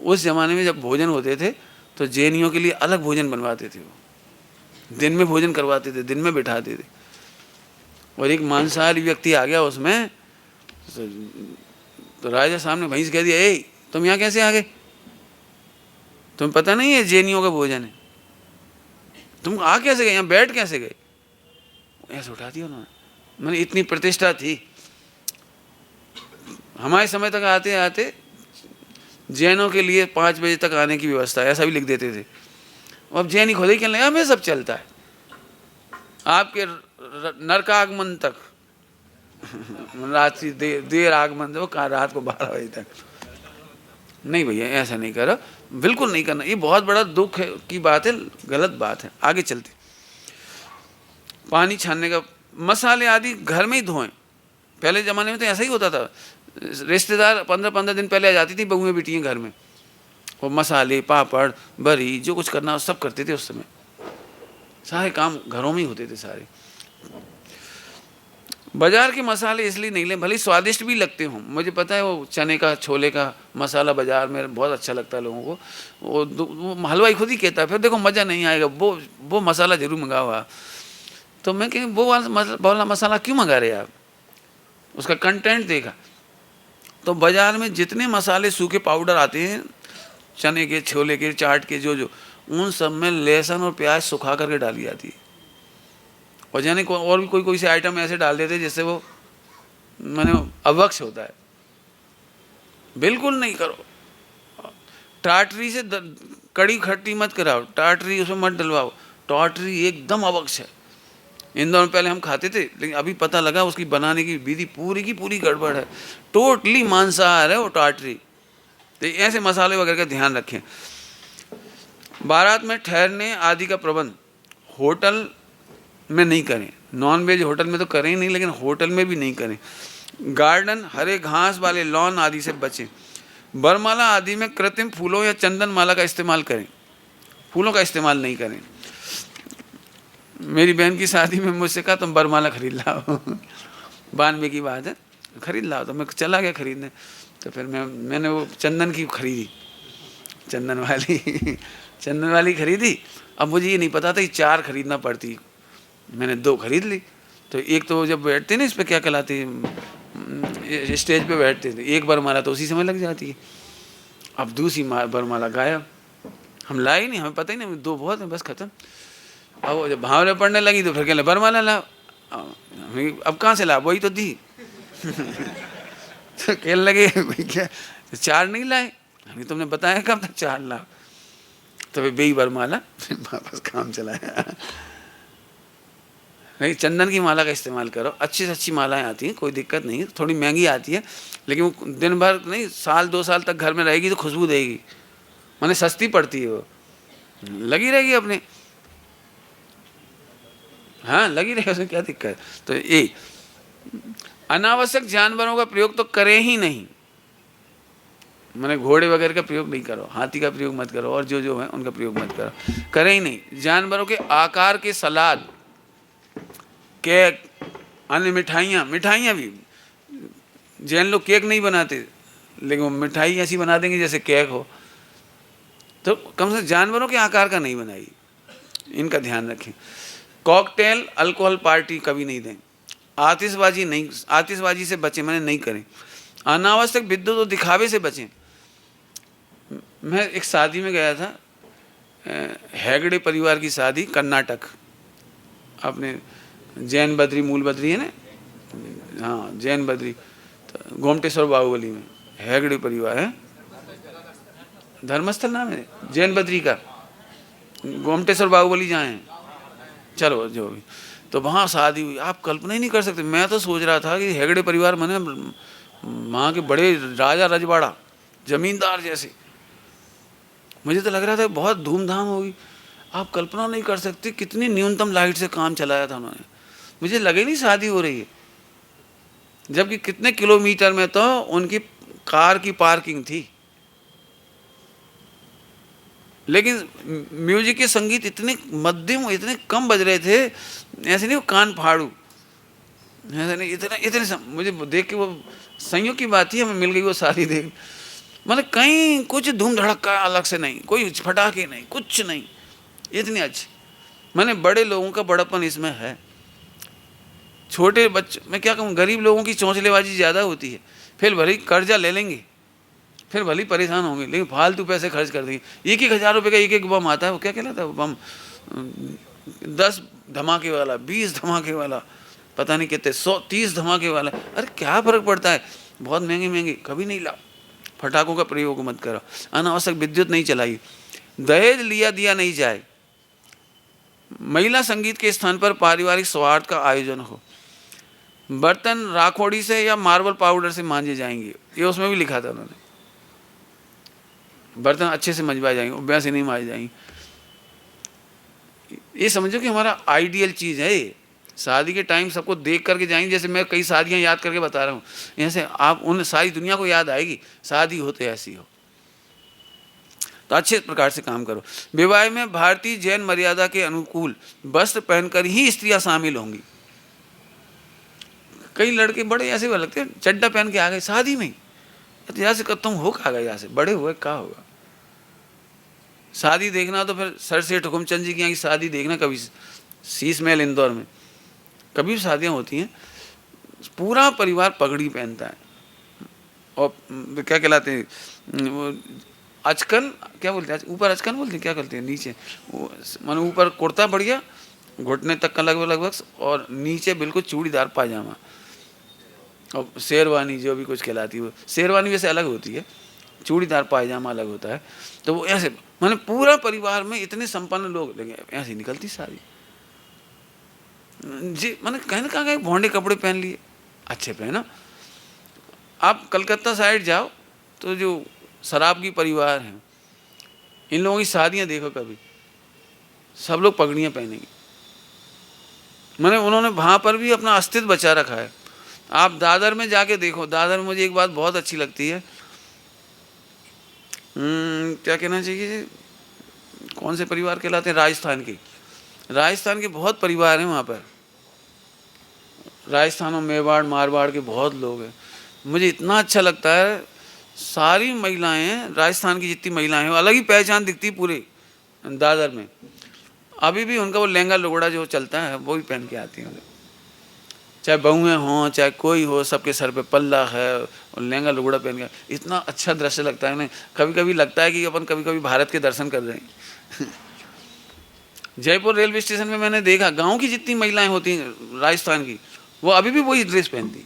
उस ज़माने में जब भोजन होते थे तो जैनियों के लिए अलग भोजन बनवाते थे, वो दिन में भोजन करवाते थे, दिन में बिठाते थे। और एक मांसाहारी व्यक्ति आ गया उसमें, तो राजा साहब ने वहीं से कह दिया, ए तुम यहाँ कैसे आ गए, तुम्हें पता नहीं है जैनियों का भोजन है, तुम आ कैसे गए, यहाँ बैठ कैसे गए। ऐसे उठा दिया उन्होंने। मैंने इतनी प्रतिष्ठा थी। हमारे समय तक आते आते जैनों के लिए 5 बजे तक आने की व्यवस्था, ऐसा भी लिख देते थे। अब जैन ही खुद ही कहने लगा हमें सब चलता है, आपके नरकागमन तक, रात्रि देर आगमन, वो कहा रात को 12 बजे तक। नहीं भैया ऐसा नहीं करो, बिल्कुल नहीं करना, ये बहुत बड़ा दुख है की बात है, गलत बात है। आगे चलते, पानी छानने का, मसाले आदि घर में ही धोएं। पहले ज़माने में तो ऐसा ही होता था, रिश्तेदार 15-15 दिन पहले आ जाती थी बहुएं बेटियाँ घर में, वो मसाले पापड़ बरी जो कुछ करना सब करते थे। उस समय सारे काम घरों में ही होते थे सारे। बाजार के मसाले इसलिए नहीं लें, भले स्वादिष्ट भी लगते हों। मुझे पता है वो चने का छोले का मसाला बाजार में बहुत अच्छा लगता है लोगों को, वो हलवाई खुद ही कहता है, फिर देखो मज़ा नहीं आएगा, वो मसाला ज़रूर मंगाओ। तो मैं कहीं वो वाला मसाला क्यों मंगा रहे आप, उसका कंटेंट देखा तो बाज़ार में जितने मसाले सूखे पाउडर आते हैं, चने के छोले के चाट के जो उन सब में लहसुन और प्याज सुखा करके डाली जाती है। और जाने को और भी कोई से आइटम ऐसे डाल देते जिससे वो मैंने अवक्ष होता है। बिल्कुल नहीं करो। टाटरी से कड़ी खट्टी मत कराओ, टाटरी उसमें मत डलवाओ, टाटरी एकदम अवक्ष है। इंदौर में पहले हम खाते थे, लेकिन अभी पता लगा उसकी बनाने की विधि पूरी की पूरी गड़बड़ है, टोटली मांसाहार है वो टाटरी। तो ऐसे मसाले वगैरह का ध्यान रखें। बारात में ठहरने आदि का प्रबंध होटल में नहीं करें। नॉन वेज होटल में तो करें ही नहीं, लेकिन होटल में भी नहीं करें। गार्डन, हरे घास वाले लॉन आदि से बचें। बरमाला आदि में कृत्रिम फूलों या चंदन माला का इस्तेमाल करें, फूलों का इस्तेमाल नहीं करें। मेरी बहन की शादी में मुझसे कहा तुम बरमाला खरीद लाओ 92 की बात है, खरीद लाओ। तो मैं चला गया खरीदने, तो फिर मैंने वो चंदन की खरीदी, चंदन वाली चंदन वाली खरीदी। अब मुझे ये नहीं पता था कि 4 खरीदना पड़ती, मैंने 2 खरीद ली। तो एक तो जब बैठते ना इस पर क्या कहलाती है, स्टेज पे बैठते थे, एक बरमाला तो उसी समय लग जाती है। अब दूसरी बरमाला गायब, हम लाए नहीं, हमें पता ही नहीं, 2 बहुत है बस खत्म। अब वो जब भावना पड़ने लगी तो फिर कहले बरमाला ला, अब कहाँ से ला, वही तो दी तो कहने लगे भाई क्या 4 नहीं लाए, हमें तुमने बताया कब तक 4 ला। तो भाई बेई बरमाला वापस काम चलाया। नहीं, चंदन की माला का इस्तेमाल करो, अच्छी से अच्छी मालाएं आती हैं, कोई दिक्कत नहीं है, थोड़ी महंगी आती है, लेकिन वो दिन भर नहीं, साल 2 साल तक घर में रहेगी तो खुशबू देगी, माने सस्ती पड़ती है, वो लगी रहेगी अपने, हाँ लगी रहेगी, उसमें क्या दिक्कत है। तो ये अनावश्यक जानवरों का प्रयोग तो करें ही नहीं, मैंने घोड़े वगैरह का प्रयोग नहीं करो, हाथी का प्रयोग मत करो, और जो जो है उनका प्रयोग मत करो, करें ही नहीं। जानवरों के आकार के सलाद, केक, अन्य मिठाइयाँ भी, जैन लोग केक नहीं बनाते, लेकिन वो मिठाई ऐसी बना देंगे जैसे केक हो। तो कम से कम जानवरों के आकार का नहीं बनाई, इनका ध्यान रखें। कॉकटेल, अल्कोहल पार्टी कभी नहीं दें। आतिशबाजी नहीं, आतिशबाजी से बचें, मैंने नहीं करें। अनावश्यक विद्युत और दिखावे से बचें। मैं एक शादी में गया था, हेगड़े परिवार की शादी, कर्नाटक, अपने जैन बद्री, मूल बद्री है ना, हाँ जैन बद्री, तो गोमटेश्वर बाहुबली में हेगड़े परिवार है, धर्मस्थल नाम है जैन बद्री का, गोमटेश्वर बाहुबली जहाँ है, चलो जो भी। तो वहाँ शादी हुई, आप कल्पना ही नहीं कर सकते। मैं तो सोच रहा था कि हेगड़े परिवार माने वहाँ के बड़े राजा रजवाड़ा, जमींदार जैसे, मुझे तो लग रहा था बहुत धूमधाम होगी। आप कल्पना नहीं कर सकते कितनी न्यूनतम लाइट से काम चलाया था उन्होंने, मुझे लगे नहीं शादी हो रही है, जबकि कितने किलोमीटर में तो उनकी कार की पार्किंग थी। लेकिन म्यूजिक के संगीत इतने मध्यम, इतने कम बज रहे थे, ऐसे नहीं वो कान फाड़ू, ऐसे नहीं, इतने मुझे देख के वो संयोग की बात थी, हमें मिल गई वो शादी देख, मतलब कहीं कुछ धूम धड़का अलग से नहीं, कोई फटाके नहीं, कुछ नहीं, इतनी अच्छी। मैंने बड़े लोगों का बड़प्पन इसमें है, छोटे बच्चे, मैं क्या कहूँ, गरीब लोगों की चौंचलेबाजी ज़्यादा होती है, फिर भले कर्जा ले लेंगे, फिर भले परेशान होंगे, लेकिन फालतू पैसे खर्च कर देंगे। 1,000 रुपये का एक बम आता है, वो क्या कहलाता है वो बम, 10 धमाके वाला, 20 धमाके वाला, पता नहीं कितने 130 धमाके वाला, अरे क्या फ़र्क पड़ता है, बहुत महंगे महंगे, कभी नहीं लाओ। फटाकों का प्रयोग मत करो। अनावश्यक विद्युत नहीं चलाई। दहेज लिया दिया नहीं जाए। महिला संगीत के स्थान पर पारिवारिक सौहार्द का आयोजन हो। बर्तन राखोड़ी से या मार्बल पाउडर से मांजे जाएंगे, ये उसमें भी लिखा था उन्होंने, बर्तन अच्छे से मंजवाए जाएंगे, उब्या से नहीं मांजे जाएंगे। ये समझो कि हमारा आइडियल चीज़ है ये। शादी के टाइम सबको देख करके जाएंगे, जैसे मैं कई शादियां याद करके बता रहा हूँ, ऐसे आप उन सारी दुनिया को याद आएगी, शादी हो तो ऐसी हो। तो अच्छे प्रकार से काम करो। विवाह में भारतीय जैन मर्यादा के अनुकूल वस्त्र पहनकर ही स्त्रियां शामिल होंगी। कई लड़के बड़े ऐसे लगते हैं, चड्डा पहन के आ गए शादी में, तो यहाँ से तुम हो कहा गए, यहाँ से बड़े हुए क्या होगा। शादी देखना तो फिर सर सेठ हुकुमचंद जी की यहाँ की शादी देखना, कभी शीश महल इंदौर में कभी भी शादियाँ होती हैं, पूरा परिवार पगड़ी पहनता है, और क्या कहलाते हैं वो अचकन, क्या बोलते हैं ऊपर अचकन बोलते हैं, क्या करते हैं नीचे, मानो ऊपर कुर्ता बढ़िया घुटने तक का लगभग, और नीचे बिल्कुल चूड़ीदार पायजामा, और शेरवानी जो भी कुछ कहलाती है, वो शेरवानी वैसे अलग होती है, चूड़ीदार पायजामा अलग होता है। तो वो ऐसे माने पूरा परिवार में इतने संपन्न लोग, लेकिन ऐसे निकलती सारी। जी मैंने कहीं ना कहा भोंडे कपड़े पहन लिए, अच्छे पहनो। आप कलकत्ता साइड जाओ तो जो शराब की परिवार हैं, इन लोगों की शादियां देखो कभी, सब लोग पगड़ियाँ पहनेंगे। मैंने उन्होंने वहाँ पर भी अपना अस्तित्व बचा रखा है। आप दादर में जाके देखो, दादर में मुझे एक बात बहुत अच्छी लगती है, क्या कहना चाहिए, कौन से परिवार कहलाते हैं, राजस्थान के, राजस्थान के बहुत परिवार हैं वहाँ पर, राजस्थान और मेवाड़ मारवाड़ के बहुत लोग हैं। मुझे इतना अच्छा लगता है, सारी महिलाएं, राजस्थान की जितनी महिलाएं हैं, अलग ही पहचान दिखती पूरे दादर में। अभी भी उनका वो लहंगा लुगड़ा जो चलता है वो भी पहन के आती हैं, चाहे बहुएं हों चाहे कोई हो, सबके सर पे पल्ला है और लहंगा लुगड़ा पहन के। इतना अच्छा दृश्य लगता है ना, कभी कभी लगता है कि अपन कभी कभी भारत के दर्शन कर रहे हैं। जयपुर रेलवे स्टेशन में मैंने देखा, गांव की जितनी महिलाएं होती हैं राजस्थान की, वो अभी भी वही ड्रेस पहनती।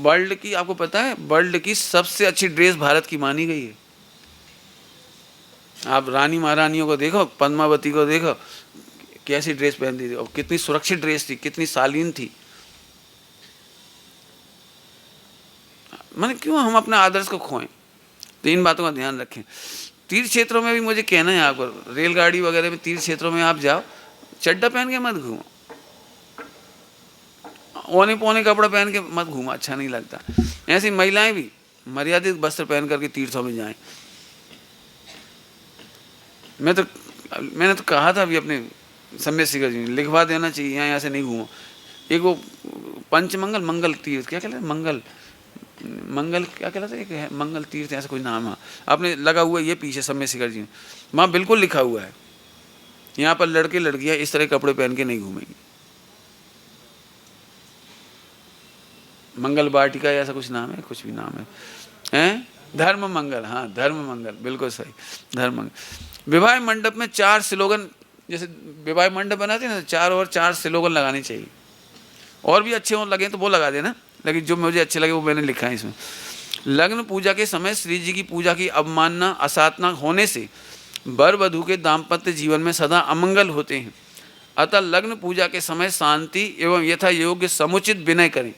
वर्ल्ड की, आपको पता है, वर्ल्ड की सबसे अच्छी ड्रेस भारत की मानी गई है। आप रानी महारानियों को देखो, पद्मावती को देखो, कैसी ड्रेस पहनती थी और कितनी सुरक्षित ड्रेस थी, कितनी शालीन थी। मैंने क्यों हम अपने आदर्श को खोएं, तो इन बातों का ध्यान रखें। तीर्थ क्षेत्रों में भी मुझे कहना है आपको, रेलगाड़ी वगैरह में तीर्थ क्षेत्रों में आप जाओ, चड्डा पहन के मत घूमो, ओने पौने कपड़ा पहन के मत घूमो, अच्छा नहीं लगता। ऐसी महिलाएं भी मर्यादित वस्त्र पहन करके तीर्थों में जाएं। मैंने तो कहा था अभी अपने सम्य शिखर जी, लिखवा देना चाहिए, यहाँ से नहीं घूमो। एक वो पंचमंगल मंगल तीर्थ क्या कहलाता है, मंगल क्या कहलाता है, एक है मंगल तीर्थ, ऐसा कोई नाम है, आपने लगा हुआ ये पीछे सम्य शिखर जी में, वहाँ बिल्कुल लिखा हुआ है, यहाँ पर लड़के लड़कियाँ इस तरह कपड़े पहन के नहीं घूमेंगे। मंगल वाटिका ऐसा कुछ नाम है, कुछ भी नाम है धर्म मंगल, हाँ धर्म मंगल, बिल्कुल सही, धर्म मंगल। विवाह मंडप में 4 स्लोगन, जैसे विवाह मंडप बनाते हैं ना, 4 और 4 स्लोगन लगाने चाहिए, और भी अच्छे हो लगे तो वो लगा देना, लेकिन जो मुझे अच्छे लगे वो मैंने लिखा है इसमें। लग्न पूजा के समय श्री जी की पूजा की अवमानना असाधना होने से वर वधू के दाम्पत्य जीवन में सदा अमंगल होते हैं, अतः लग्न पूजा के समय शांति एवं यथा योग्य समुचित विनय करें।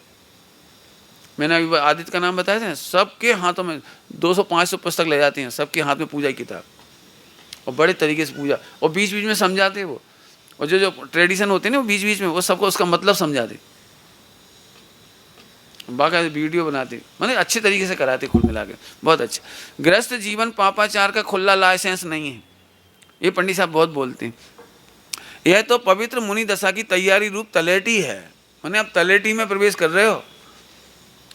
मैंने अभी आदित्य का नाम बताया था, सबके हाथों में 200-500 पुस्तक ले जाते हैं, सबके हाथ में पूजा की किताब, और बड़े तरीके से पूजा, और बीच बीच में समझाते वो, और जो ट्रेडिशन होते हैं ना वो बीच बीच में वो सबको उसका मतलब समझाते, बाकायदा वीडियो बनाते, मैंने अच्छे तरीके से कराते, कुल मिला के बहुत अच्छा। गृहस्थ जीवन पापाचार का खुला लाइसेंस नहीं है, ये पंडित साहब बहुत बोलते हैं। यह तो पवित्र मुनि दशा की तैयारी रूप तलेटी है। मैंने आप तलेटी में प्रवेश कर रहे हो,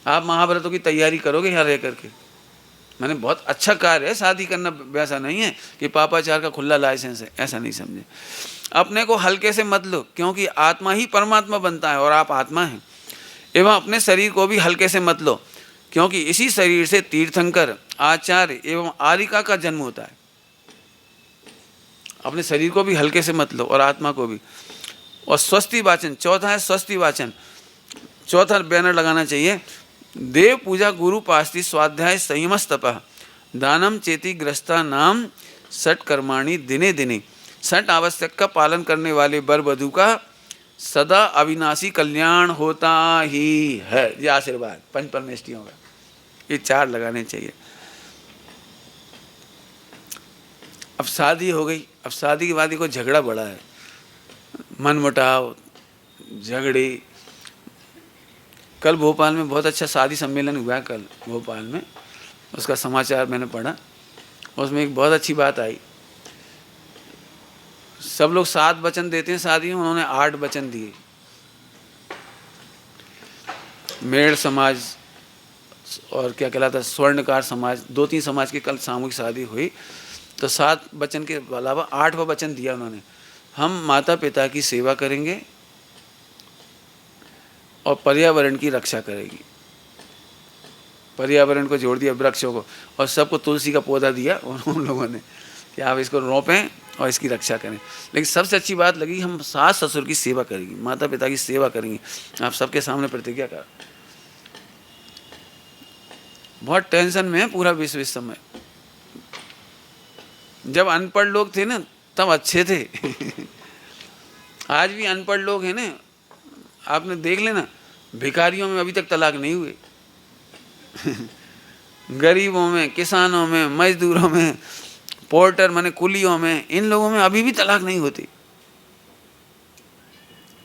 आप महाव्रतों की तैयारी करोगे यहाँ रह करके। मैंने बहुत अच्छा कार्य है, शादी करना वैसा नहीं है कि पापाचार का खुला लाइसेंस है, ऐसा नहीं समझे। अपने को हल्के से मत लो, क्योंकि आत्मा ही परमात्मा बनता है और आप आत्मा हैं। एवं अपने शरीर को भी हल्के से मत लो, क्योंकि इसी शरीर से तीर्थंकर, आचार्य एवं आरिका का जन्म होता है। अपने शरीर को भी हल्के से मत लो और आत्मा को भी। और स्वस्ति वाचन, चौथा है स्वस्ति वाचन, चौथा बैनर लगाना चाहिए, देव पूजा गुरु पास्ति स्वाध्याय संयमस्तपः दानम चेति ग्रस्ता नाम सट कर्माणि दिने दिने। 6 आवश्यक का पालन करने वाले वर वधू का सदा अविनाशी कल्याण होता ही है। ये आशीर्वाद पंच परमेष्टियों का, ये 4 लगाने चाहिए। अब शादी हो गई, अब शादी के बाद देखो झगड़ा बड़ा है, मनमुटाव, झगड़े। कल भोपाल में बहुत अच्छा शादी सम्मेलन हुआ, कल भोपाल में, उसका समाचार मैंने पढ़ा, उसमें एक बहुत अच्छी बात आई। सब लोग 7 वचन देते हैं शादी में, उन्होंने 8 वचन दिए। मेड़ समाज और क्या कहलाता है स्वर्णकार समाज, 2-3 समाज की कल सामूहिक शादी हुई, तो 7 वचन के अलावा 8वां वचन दिया उन्होंने, हम माता पिता की सेवा करेंगे और पर्यावरण की रक्षा करेगी। पर्यावरण को जोड़ दिया, वृक्षों को, और सबको तुलसी का पौधा दिया उन लोगों ने कि आप इसको रोपें और इसकी रक्षा करें। लेकिन सबसे अच्छी बात लगी, हम सास ससुर की सेवा करेंगे, माता पिता की सेवा करेंगे। आप सबके सामने प्रतिज्ञा कर। बहुत टेंशन में है पूरा विश्व इस समय। जब अनपढ़ लोग थे ना, तब अच्छे थे। आज भी अनपढ़ लोग हैं ना, आपने देख लेना, भिखारियों में अभी तक तलाक नहीं हुए। गरीबों में, किसानों में, मजदूरों में, पोर्टर माने कुलियों में, इन लोगों में अभी भी तलाक नहीं होती।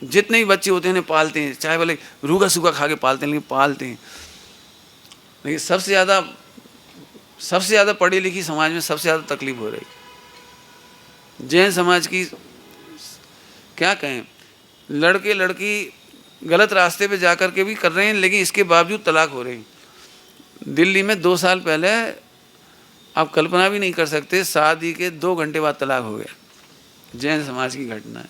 जितने भी बच्चे होते हैं उन्हें पालते हैं, चाहे भले रूखा सूखा खा के पालते हैं, लेकिन पालते हैं। लेकिन सबसे ज़्यादा पढ़ी लिखी समाज में सबसे ज़्यादा तकलीफ हो रही जैन समाज की। क्या कहें, लड़के लड़की गलत रास्ते पे जाकर के भी कर रहे हैं, लेकिन इसके बावजूद तलाक हो रही। दिल्ली में 2 साल पहले, आप कल्पना भी नहीं कर सकते, शादी के 2 घंटे बाद तलाक हो गया। जैन समाज की घटना है,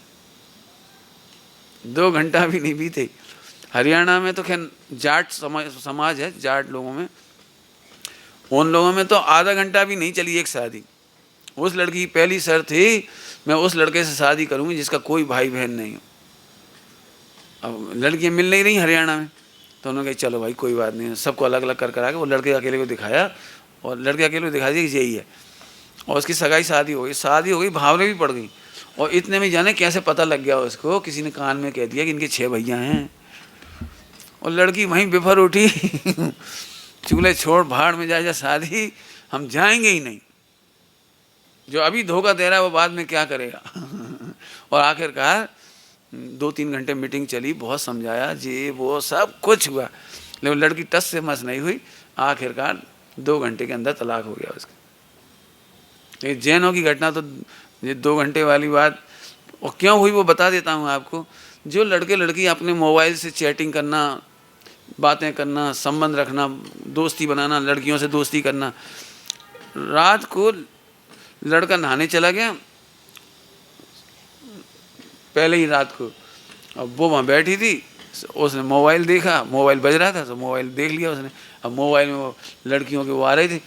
2 घंटा भी नहीं बीते। हरियाणा में तो खैर जाट समाज है, जाट लोगों में, उन लोगों में तो आधा घंटा भी नहीं चली एक शादी। उस लड़की की पहली शर्त थी, मैं उस लड़के से शादी करूंगी जिसका कोई भाई बहन नहीं हो। अब लड़कियां मिल नहीं रही हरियाणा में, तो उन्होंने कहा चलो भाई कोई बात नहीं, सबको अलग अलग कर करा के वो लड़के अकेले को दिखाया, और लड़के अकेले को दिखा दिया कि यही है, और उसकी सगाई शादी हो गई, भावरे भी पड़ गई। और इतने में जाने कैसे पता लग गया उसको, किसी ने कान में कह दिया कि इनके 6 भैया हैं, और लड़की वहीं बिफर उठी। चूल्हे छोड़ भाड़ में जाए शादी, हम जाएंगे ही नहीं। जो अभी धोखा दे रहा है वो बाद में क्या करेगा। और आखिरकार 2-3 घंटे मीटिंग चली, बहुत समझाया जी वो सब कुछ हुआ, लेकिन लड़की टस से मस नहीं हुई। आखिरकार 2 घंटे के अंदर तलाक हो गया उसका। लेकिन जैनों की घटना तो ये 2 घंटे वाली बात, और क्यों हुई वो बता देता हूँ आपको। जो लड़के लड़की अपने मोबाइल से चैटिंग करना, बातें करना, संबंध रखना, दोस्ती बनाना, लड़कियों से दोस्ती करना, रात को लड़का नहाने चला गया पहले ही रात को, अब वो वहाँ बैठी थी, उसने मोबाइल देखा, मोबाइल बज रहा था तो मोबाइल देख लिया उसने। अब मोबाइल में वो लड़कियों के वो आ रहे थे,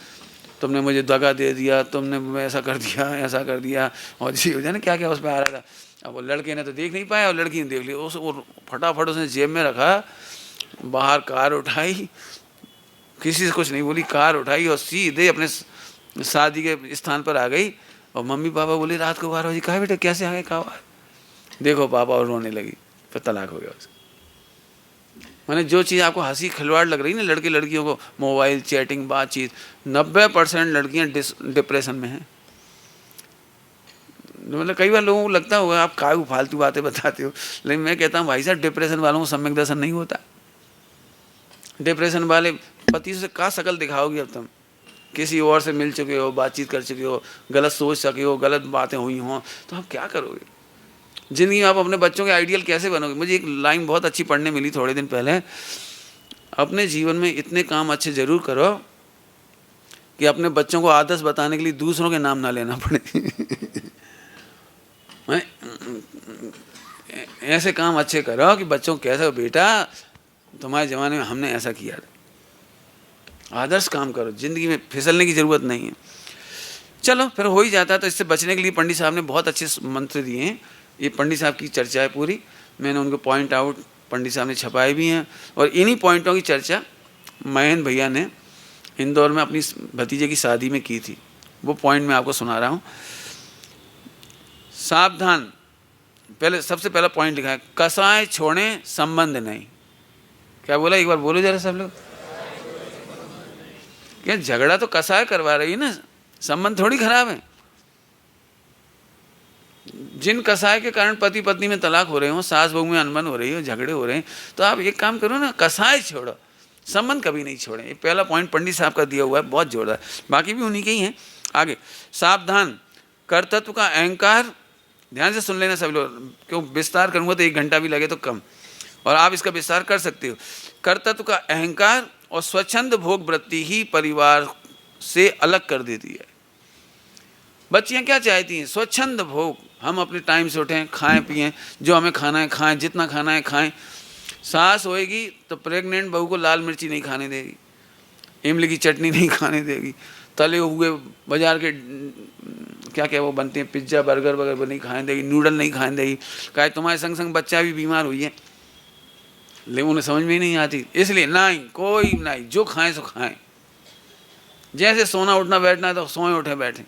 तुमने मुझे दगा दे दिया, तुमने ऐसा कर दिया, ऐसा कर दिया, और जी हो जाए ना क्या क्या उस पर आ रहा था। अब वो लड़के ने तो देख नहीं पाया और लड़की ने देख लिया, उस वो फटाफट उसने जेब में रखा, बाहर कार उठाई, किसी से कुछ नहीं बोली, कार उठाई और सीधे अपने शादी के स्थान पर आ गई। और मम्मी पापा बोले रात को 12 बजे, कहा बेटा कैसे आ गए, कहा देखो पापा, और रोने लगी। फिर तलाक हो गया उसका। मैंने जो चीज़ आपको हंसी खिलवाड़ लग रही ना लड़के लड़कियों को, मोबाइल चैटिंग बातचीत, 90% लड़कियां डिप्रेशन में हैं। मतलब कई बार लोगों को लगता होगा आप काहे फालतू बातें बताते हो, लेकिन मैं कहता हूँ भाई साहब, डिप्रेशन वालों को सम्यक दर्शन नहीं होता। डिप्रेशन वाले पति से का शकल दिखाओगे, अब तुम किसी और से मिल चुके हो, बातचीत कर चुके हो, गलत सोच सके हो, गलत बातें हुई हों, तो आप क्या करोगे ज़िंदगी में? आप अपने बच्चों के आइडियल कैसे बनोगे? मुझे एक लाइन बहुत अच्छी पढ़ने मिली थोड़े दिन पहले, अपने जीवन में इतने काम अच्छे ज़रूर करो कि अपने बच्चों को आदर्श बताने के लिए दूसरों के नाम ना लेना पड़े। ऐसे काम अच्छे करो कि बच्चों को कैसे, बेटा तुम्हारे ज़माने में हमने ऐसा किया था। आदर्श काम करो, ज़िंदगी में फिसलने की ज़रूरत नहीं है। चलो फिर हो ही जाता है, तो इससे बचने के लिए पंडित साहब ने बहुत अच्छे मंत्र दिए हैं। ये पंडित साहब की चर्चा है पूरी, मैंने उनको पॉइंट आउट पंडित साहब ने छपाए भी हैं, और इन्हीं पॉइंटों की चर्चा महेंद्र भैया ने इंदौर में अपनी भतीजे की शादी में की थी। वो पॉइंट मैं आपको सुना रहा हूँ। सावधान, पहले सबसे पहला पॉइंट लिखा है, कसाय छोड़े संबंध नहीं। क्या बोला, एक बार बोलो जरा सब लोग। क्या झगड़ा तो कसाय करवा रही है ना, संबंध थोड़ी खराब है। जिन कसाय के कारण पति पत्नी में तलाक हो रहे हो, सास बहू में अनबन हो रही हो, झगड़े हो रहे हैं, तो आप एक काम करो ना, कसाय छोड़ो, संबंध कभी नहीं छोड़े। ये पहला पॉइंट पंडित साहब का दिया हुआ है, बहुत जोरदार, बाकी भी उन्हीं के ही हैं। आगे, सावधान, कर्तृत्व का अहंकार, ध्यान से सुन लेना सब लोग, क्यों विस्तार करूंगा तो 1 घंटा भी लगे तो कम, और आप इसका विस्तार कर सकते हो। कर्तृत्व का अहंकार और स्वच्छंद भोग वृत्ति ही परिवार से अलग कर देती है। बच्चियां क्या चाहती हैं? स्वच्छंद भोग, हम अपने टाइम से उठें, खाएं पिएं, जो हमें खाना है खाएं, जितना खाना है खाएं। सास होएगी तो प्रेग्नेंट बहू को लाल मिर्ची नहीं खाने देगी, इमली की चटनी नहीं खाने देगी, तले हुए बाजार के क्या क्या वो बनते हैं पिज्ज़ा बर्गर वगैरह नहीं खाने देगी, नूडल नहीं खाने देगी। कहे तुम्हारे संग संग बच्चा भी बीमार हुई है, लेकिन उन्हें समझ में ही नहीं आती, इसलिए नहीं, कोई नहीं, जो खाएं सो खाएं। जैसे सोना उठना बैठना है तो सोए उठे बैठे।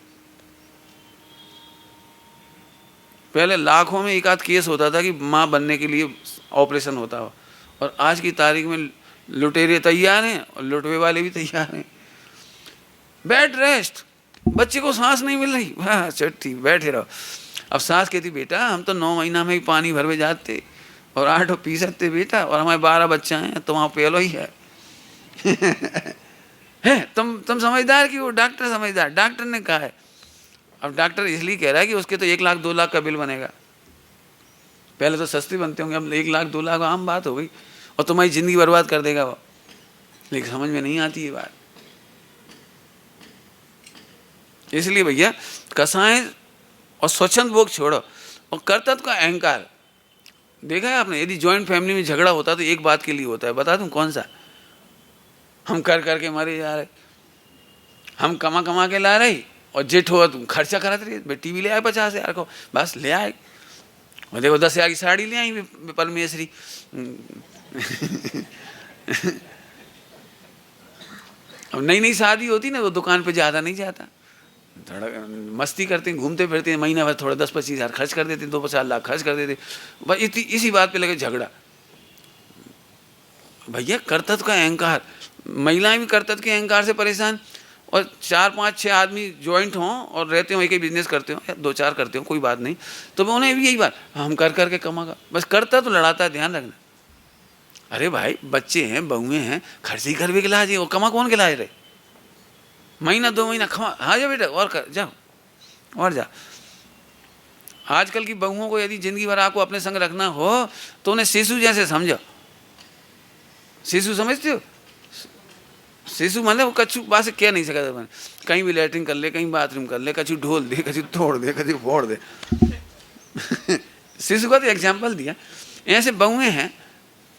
पहले लाखों में एक आध केस होता था कि माँ बनने के लिए ऑपरेशन होता हो, और आज की तारीख में लुटेरे तैयार हैं और लुटवे वाले भी तैयार हैं। बेड रेस्ट, बच्चे को सांस नहीं मिल रही, हाँ चट्टी बैठे रहो। अब सास कहती बेटा हम तो 9 महीना में ही पानी भरवे जाते और 8 पी सकते बेटा, और हमारे 12 बच्चा हैं, तो वहाँ पेलो ही है। है तुम समझदार कि वो डॉक्टर समझदार? डॉक्टर ने कहा है। अब डॉक्टर इसलिए कह रहा है कि उसके तो 1 लाख 2 लाख का बिल बनेगा। पहले तो सस्ते बनते होंगे, अब 1 लाख 2 लाख आम बात हो गई, और तुम्हारी जिंदगी बर्बाद कर देगा वो। लेकिन समझ में नहीं आती ये बात। इसलिए भैया कसाय और स्वच्छंद भोग छोड़ो, और कर्तव्य का अहंकार। देखा है आपने, यदि जॉइंट फैमिली में झगड़ा होता तो एक बात के लिए होता है, बता दूं कौन सा? हम कर करके मरे जा रहे, हम कमा कमा के ला रहे, और जेठ हो तुम खर्चा कराते रहे। टीवी ले आए 50,000 को, बस ले आए, और देखो 10,000 की साड़ी ले आई परमेश्वरी। अब नई नई शादी होती ना, वो दुकान पे ज़्यादा नहीं जाता, थोड़ा मस्ती करते हैं, घूमते फिरते हैं, महीना भर थोड़ा 10-25,000 खर्च कर देते हैं, 2-50 लाख खर्च कर देते। बस इसी बात पे लगे झगड़ा। भैया कर्तव्य का अहंकार, महिलाएं भी कर्तव्य के अहंकार से परेशान, और 4-5-6 आदमी ज्वाइंट हों और रहते हो, एक ही बिजनेस करते हो या 2-4 करते हो, कोई बात नहीं, तो उन्हें भी यही बात, हम कर करके कमागा। बस कर्तव्य तो लड़ाता है, ध्यान रखना। अरे भाई बच्चे हैं, बहुएं हैं, खर्च ही करवे के लाज है, वो कमा कौन के लाज रहे? महीना 2 महीना खमा, हाँ जा बेटा और कर जाओ और जा। आजकल की बहुओं को यदि जिंदगी भर आपको अपने संग रखना हो तो उन्हें शिशु जैसे समझो। शिशु समझते हो? शिशु मतलब वो कछु बात से कह नहीं सकता मैंने, कहीं भी लैट्रिन कर ले, कहीं बाथरूम कर ले, कछु ढोल दे, कछु तोड़ दे, कछु फोड़ दे। शिशु का तो एग्जाम्पल दिया। ऐसे बहुएं हैं,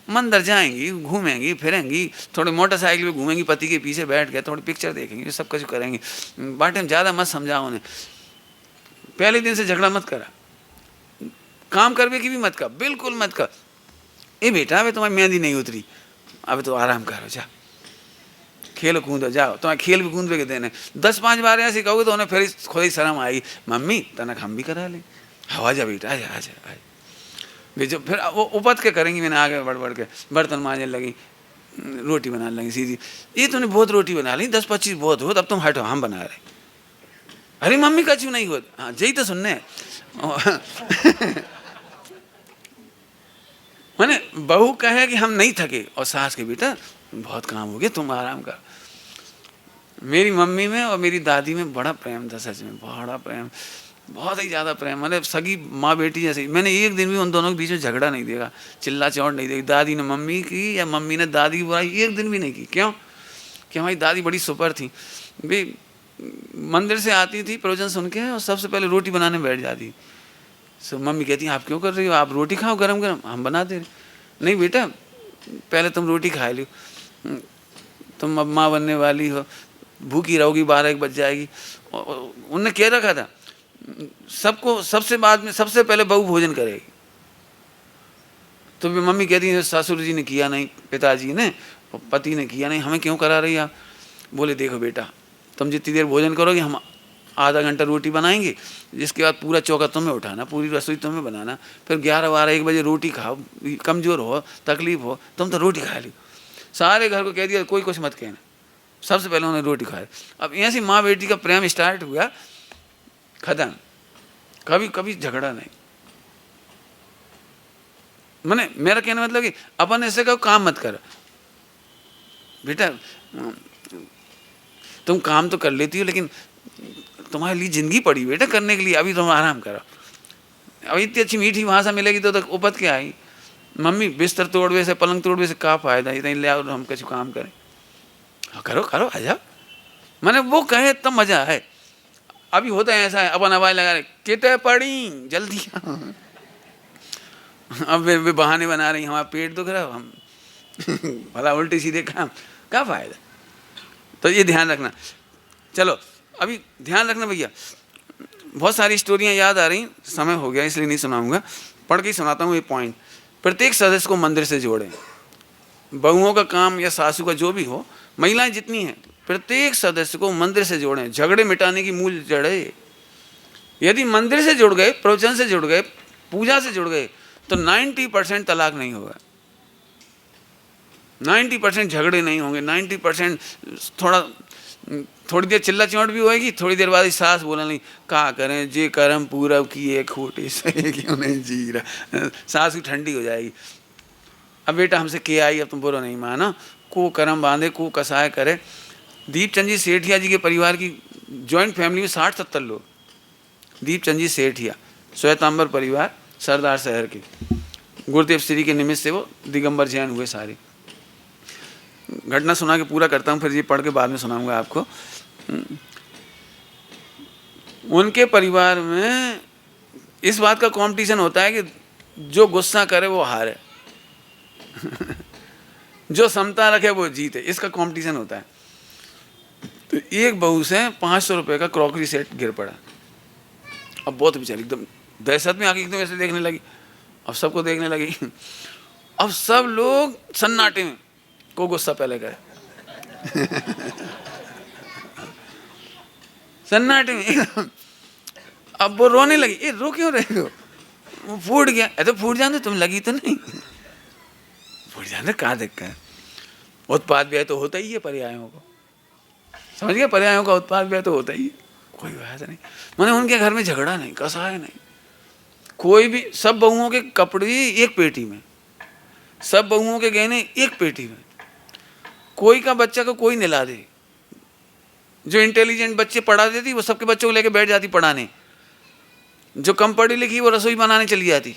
मंदिर जाएंगी, घूमेंगी फिरेंगी, थोड़े मोटरसाइकिल पे घूमेंगी, पति के पीछे बैठ के थोड़ी पिक्चर देखेंगी, सब कुछ करेंगी। बाटे में ज़्यादा मत समझाओ उन्हें, पहले दिन से झगड़ा मत करा, काम करने की भी मत कर, बिल्कुल मत कर। ए बेटा अबे तुम्हारी मेहंदी नहीं उतरी, अब तो आराम करो, जा खेलो कूदो, जाओ, तुम्हारे खेल भी कूद के देने। 10-5 बार ऐसे कहोगे तो उन्हें फिर खुद ही शर्म आएगी, मम्मी तनक हम भी करा लें, हवा जा बेटा आजा आजा आजा। जो फिर वो उपत के करेंगी, मैंने आगे बढ़ बढ़ के बर्तन मांजने लगी, रोटी बनाने लगी सीधी। ये तूने बहुत रोटी बना ली, 10-25 बहुत हो, अब तुम हटो हम बना रहे। अरे मम्मी का क्यों नहीं हो? हाँ यही तो सुनने। मैंने बहू कहे कि हम नहीं थके, और सास के बेटा बहुत काम हो गया, तुम आराम कर। मेरी मम्मी में और मेरी दादी में बड़ा प्रेम था, सच में बड़ा प्रेम, बहुत ही ज़्यादा प्रेम, मतलब सगी माँ बेटी जैसे। मैंने एक दिन भी उन दोनों के बीच में झगड़ा नहीं देखा, चिल्ला चौड़ नहीं देखी। दादी ने मम्मी की या मम्मी ने दादी की बुराई एक दिन भी नहीं की। क्यों? कि हमारी दादी बड़ी सुपर थी भी, मंदिर से आती थी प्रवचन सुन के और सबसे पहले रोटी बनाने बैठ जाती। सो मम्मी कहती आप क्यों कर रही हो, आप रोटी खाओ गरम गरम, हम बना दे रहे। नहीं बेटा पहले तुम रोटी खा लो, तुम अब माँ बनने वाली हो, भूखी रहोगी, 12-1 बज जाएगी। उनने कह रखा था सबको, सबसे बाद में सबसे पहले बहू भोजन करेगी। तो भी मम्मी कहती है ससुर जी ने किया नहीं, पिताजी ने, पति ने किया नहीं, हमें क्यों करा रही आप? बोले देखो बेटा तुम जितनी देर भोजन करोगे हम आधा घंटा रोटी बनाएंगे, जिसके बाद पूरा चौका तुम्हें उठाना, पूरी रसोई तुम्हें बनाना, फिर 11-12-1 बजे रोटी खाओ, कमज़ोर हो तकलीफ हो तुम तो रोटी खा लो। सारे घर को कह दिया कोई कुछ मत कहना, सबसे पहले उन्होंने रोटी खाई। अब ऐसी माँ बेटी का प्रेम स्टार्ट हुआ, खत्म, कभी कभी झगड़ा नहीं। मैंने मेरा कहने मतलब कि अपन ऐसे कहो काम मत कर बेटा, तुम काम तो कर लेती हो लेकिन तुम्हारे लिए जिंदगी पड़ी बेटा करने के लिए, अभी तुम आराम करो। अब इतनी अच्छी मीठी भाषा मिलेगी तो उपत के आई, मम्मी बिस्तर तोड़वे से पलंग तोड़वे से का फायदा, इतनी ले आओ हम कुछ काम करें। हाँ करो करो आ जाओ, मैंने वो कहे तब मजा है। अभी होता है ऐसा है, अपन आवाज लगा रहे कितने पड़ी जल्दी। अब वे बहाने बना रही, हमारा पेट दुख रहा, हम भला उल्टी सीधे काम का फायदा। तो ये ध्यान रखना। चलो अभी ध्यान रखना भैया, बहुत सारी स्टोरियाँ याद आ रही, समय हो गया इसलिए नहीं सुनाऊंगा, पढ़ के ही सुनाता हूँ ये पॉइंट। प्रत्येक सदस्य को मंदिर से जोड़ें। बहुओं का काम या सासू का जो भी हो, महिलाएं जितनी हैं, प्रत्येक सदस्य को मंदिर से जोड़ें। झगड़े मिटाने की मूल जड़ है। यदि मंदिर से जुड़ गए, प्रवचन से जुड़ गए, पूजा से जुड़ गए, तो 90% तलाक नहीं होगा, 90% झगड़े नहीं होंगे, 90% थोड़ी देर चिल्ला चिमट भी होएगी, थोड़ी देर बाद ही सास बोलने लगी, का करें जे कर्म पूरब किए खोटे सही क्यों नहीं जी रहा, सास की ठंडी हो जाएगी। अब बेटा हमसे किया आई, अब तुम बुरा नहीं मानो, को कर्म बांधे को कसाय करे। दीपचंद जी सेठिया जी के परिवार की जॉइंट फैमिली में 60-70 लोग, दीपचंद जी सेठिया श्वेतांबर परिवार, सरदार शहर के, गुरुदेव श्री के निमित्त से वो दिगंबर जैन हुए सारे। घटना सुना के पूरा करता हूँ, फिर ये पढ़ के बाद में सुनाऊंगा आपको। उनके परिवार में इस बात का कंपटीशन होता है कि जो गुस्सा करे वो हारे जो समता रखे वो जीते, इसका कंपटीशन होता है। तो एक बहू से 500 रुपये का क्रॉकरी सेट गिर पड़ा। अब बहुत बेचारी एकदम दहशत में आके एकदम ऐसे देखने लगी, अब सबको देखने लगी। अब सब लोग सन्नाटे में, को गुस्सा पहले करे सन्नाटे में। अब वो रोने लगी, ये रो क्यों रहे हो, वो फूट गया। तो फूट जाने, तुम लगी तो नहीं, फूट जाने कहाँ दिक्कत। उत्पाद व्यय तो होता ही है पर्यायों को, समझ गया, पर्यायों का उत्पाद व्यय तो होता ही है, कोई बात नहीं। मैंने उनके घर में झगड़ा नहीं, कसा है नहीं, कोई भी, सब बहुओं के कपड़े एक पेटी में, सब बहुओं के गहने एक पेटी में, कोई का बच्चा को कोई निला दे। जो इंटेलिजेंट बच्चे पढ़ा देती वो सबके बच्चों को लेके बैठ जाती पढ़ाने, जो कम पढ़ी लिखी वो रसोई बनाने चली जाती,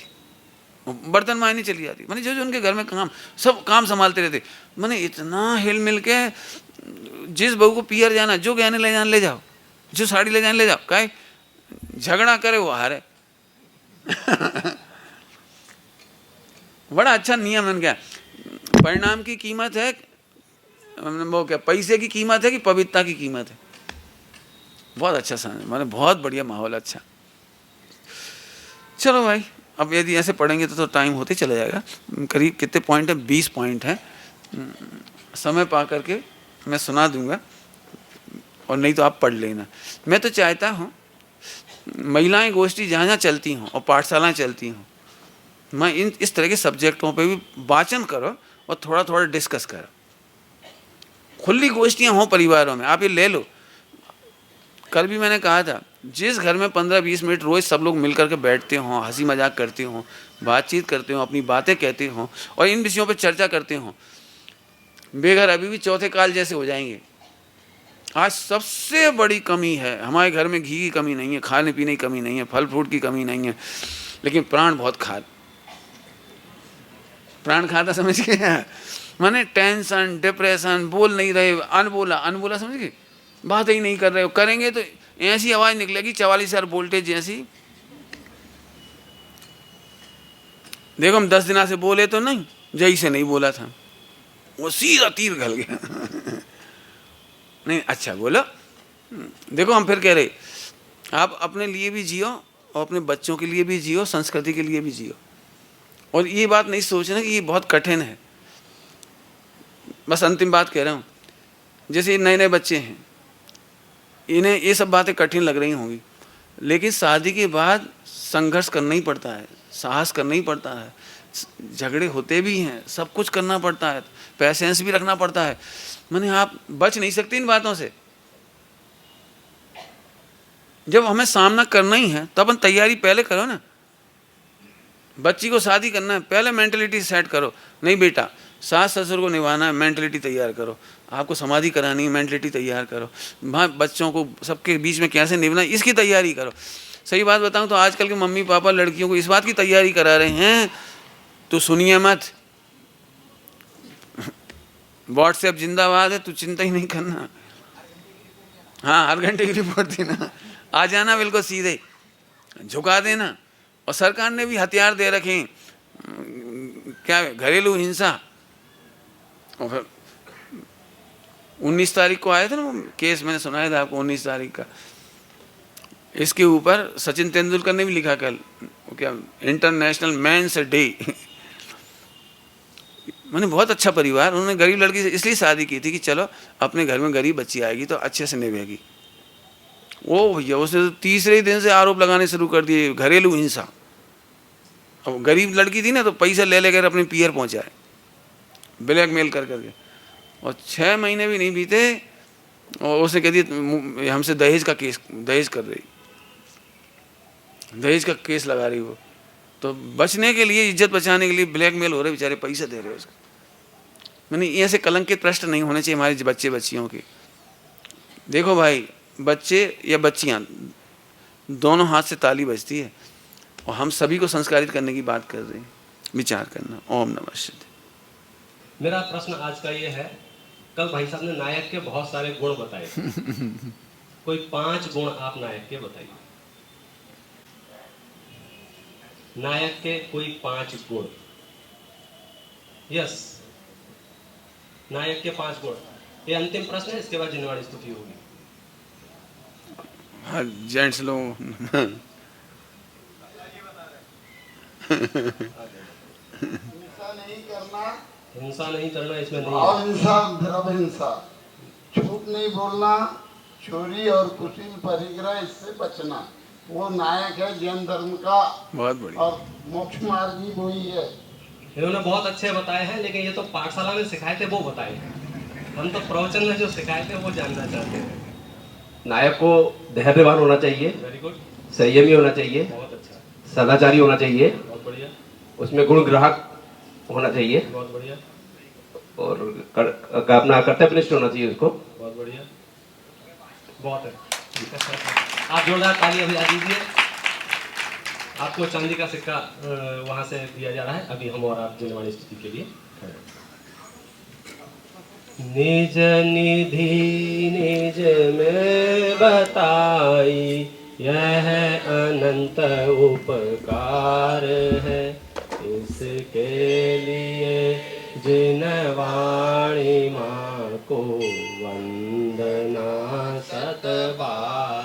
बर्तन मारने चली जाती। मैंने जो जो उनके घर में काम, सब काम संभालते रहते। मैंने इतना हिल मिल के, जिस बहू को पियर जाना, जो गहने ले जाने ले जाओ, जो साड़ी ले जाने ले जाओ, काहे झगड़ा करे वो हारे बड़ा अच्छा नियम है क्या, परिणाम की कीमत है वो क्या, पैसे की कीमत है कि पवित्रता की कीमत है। बहुत अच्छा समझ, मैंने बहुत बढ़िया माहौल, अच्छा। चलो भाई, अब यदि ऐसे पढ़ेंगे तो टाइम होते चला जाएगा। करीब कितने पॉइंट है, 20 पॉइंट है। समय पा करके मैं सुना दूंगा, और नहीं तो आप पढ़ लेना। मैं तो चाहता हूँ महिलाएं गोष्ठी जहाँ जहाँ चलती हों और पाठशालाएँ चलती हों, मैं इस तरह के सब्जेक्टों पे भी वाचन करो और थोड़ा थोड़ा डिस्कस करो। खुली गोष्ठियाँ हों परिवारों में, आप ये ले लो। कल भी मैंने कहा था, जिस घर में 15-20 मिनट रोज़ सब लोग मिल करके बैठते हों, हंसी मजाक करते हों, बातचीत करते हों, अपनी बातें कहते हों और इन विषयों पर चर्चा करते हों, बेघर अभी भी चौथे काल जैसे हो जाएंगे। आज सबसे बड़ी कमी है, हमारे घर में घी की कमी नहीं है, खाने पीने की कमी नहीं है, फल फ्रूट की कमी नहीं है, लेकिन प्राण बहुत प्राण खाता, समझ गए। माने टेंशन, डिप्रेशन, बोल नहीं रहे, अनबोला समझ गए, बात ही नहीं कर रहे हो, करेंगे तो ऐसी आवाज निकलेगी 44,000 वोल्टेज जैसी। देखो हम 10 दिन से बोले तो नहीं, जय से नहीं बोला था, वो सीधा तीर घल गया नहीं अच्छा बोलो। देखो हम फिर कह रहे, आप अपने लिए भी जियो और अपने बच्चों के लिए भी जियो, संस्कृति के लिए भी जियो। और ये बात नहीं सोचना कि ये बहुत कठिन है। बस अंतिम बात कह रहा हूँ, जैसे नए नए बच्चे हैं, इन्हें ये सब बातें कठिन लग रही होंगी, लेकिन शादी के बाद संघर्ष करना ही पड़ता है, साहस करना ही पड़ता है, झगड़े होते भी हैं, सब कुछ करना पड़ता है, पैसेंस भी रखना पड़ता है। मैंने आप बच नहीं सकते इन बातों से। जब हमें सामना करना ही है तो अपन तैयारी पहले करो ना। बच्ची को शादी करना है, पहले मेंटलिटी सेट करो, नहीं बेटा सास ससुर को निभाना है, मेंटलिटी तैयार करो। आपको समाधि करानी है, मेंटलिटी तैयार करो। वहाँ बच्चों को सबके बीच में कैसे निभाना है, इसकी तैयारी करो। सही बात बताऊँ तो आजकल के मम्मी पापा लड़कियों को इस बात की तैयारी करा रहे हैं, तो सुनिए मत, व्हाट्सएप जिंदाबाद है, तू चिंता ही नहीं करना। हाँ, हर घंटे की रिपोर्ट देना, आ जाना बिल्कुल सीधे, झुका देना। और सरकार ने भी हथियार दे रखे हैं, क्या घरेलू हिंसा। और फिर 19 तारीख को आया था ना केस, मैंने सुनाया था आपको 19 तारीख का। इसके ऊपर सचिन तेंदुलकर ने भी लिखा कल, क्या इंटरनेशनल मेंस डे मैंने बहुत अच्छा परिवार, उन्होंने गरीब लड़की से इसलिए शादी की थी कि चलो अपने घर में गरीब बच्ची आएगी तो अच्छे से निभाएगी। वो भैया उसने तो तीसरे ही दिन से आरोप लगाने शुरू कर दिए, घरेलू हिंसा। अब गरीब लड़की थी ना, तो पैसा ले लेकर अपने पियर पहुंचाए, ब्लैकमेल कर करके, और 6 महीने भी नहीं बीते और उसने कह दिया हमसे दहेज का केस, दहेज कर रही, दहेज का केस लगा रही वो। तो बचने के लिए, इज्जत बचाने के लिए ब्लैकमेल हो रहे, बेचारे पैसा दे रहे उसको। मैंने ऐसे कलंकित प्रश्न नहीं होने चाहिए हमारे बच्चे बच्चियों के। देखो भाई, बच्चे या बच्चियां दोनों हाथ से ताली बजती है, और हम सभी को संस्कारित करने की बात कर रहे हैं। विचार करना। ओम नमः शिवाय। मेरा प्रश्न आज का ये है, कल भाई साहब ने नायक के बहुत सारे गुण बताए कोई 5 गुण आप नायक के बताइए। नायक के कोई 5 गुण। यस, नायक के 5 गुण। ये अंतिम प्रश्न है, इसके बाद जिनवाणी स्तुति होगी। हाँ, जेंट्स लोग हिंसा नहीं करना इसमें नहीं है। अहिंसा, द्रव्य हिंसा, झूठ नहीं बोलना, चोरी और कुटिल परिग्रह, इससे बचना। वो नायक है जैन धर्म का। बहुत बढ़िया। और मोक्ष मार्ग भी वही है। इन्होंने बहुत अच्छे बताए हैं, लेकिन ये तो पाठशाला में सिखाए थे वो बताए हैं। हम तो प्रवचन में जो सिखाए थे वो जानना चाहते हैं। नायक को धैर्यवान होना चाहिए, वेरी गुड, संयमी होना चाहिए, बहुत अच्छा, सदाचारी होना चाहिए, बहुत बढ़िया, उसमें गुण ग्राहक होना चाहिए, बहुत बढ़िया, और अपना कर्तव्यनिष्ठ होना चाहिए उसको। बहुत बढ़िया, बहुत है। आप जोरदार तालियां बजा दीजिए। आपको चांदी का सिक्का वहां से दिया जा रहा है। अभी हम और आप जिनवाणी स्तुति के लिए खड़े हैं। निज निधि निज में बताई, यह अनंत उपकार है। इसके लिए जिनवाणी माँ को वंदना 7 बार।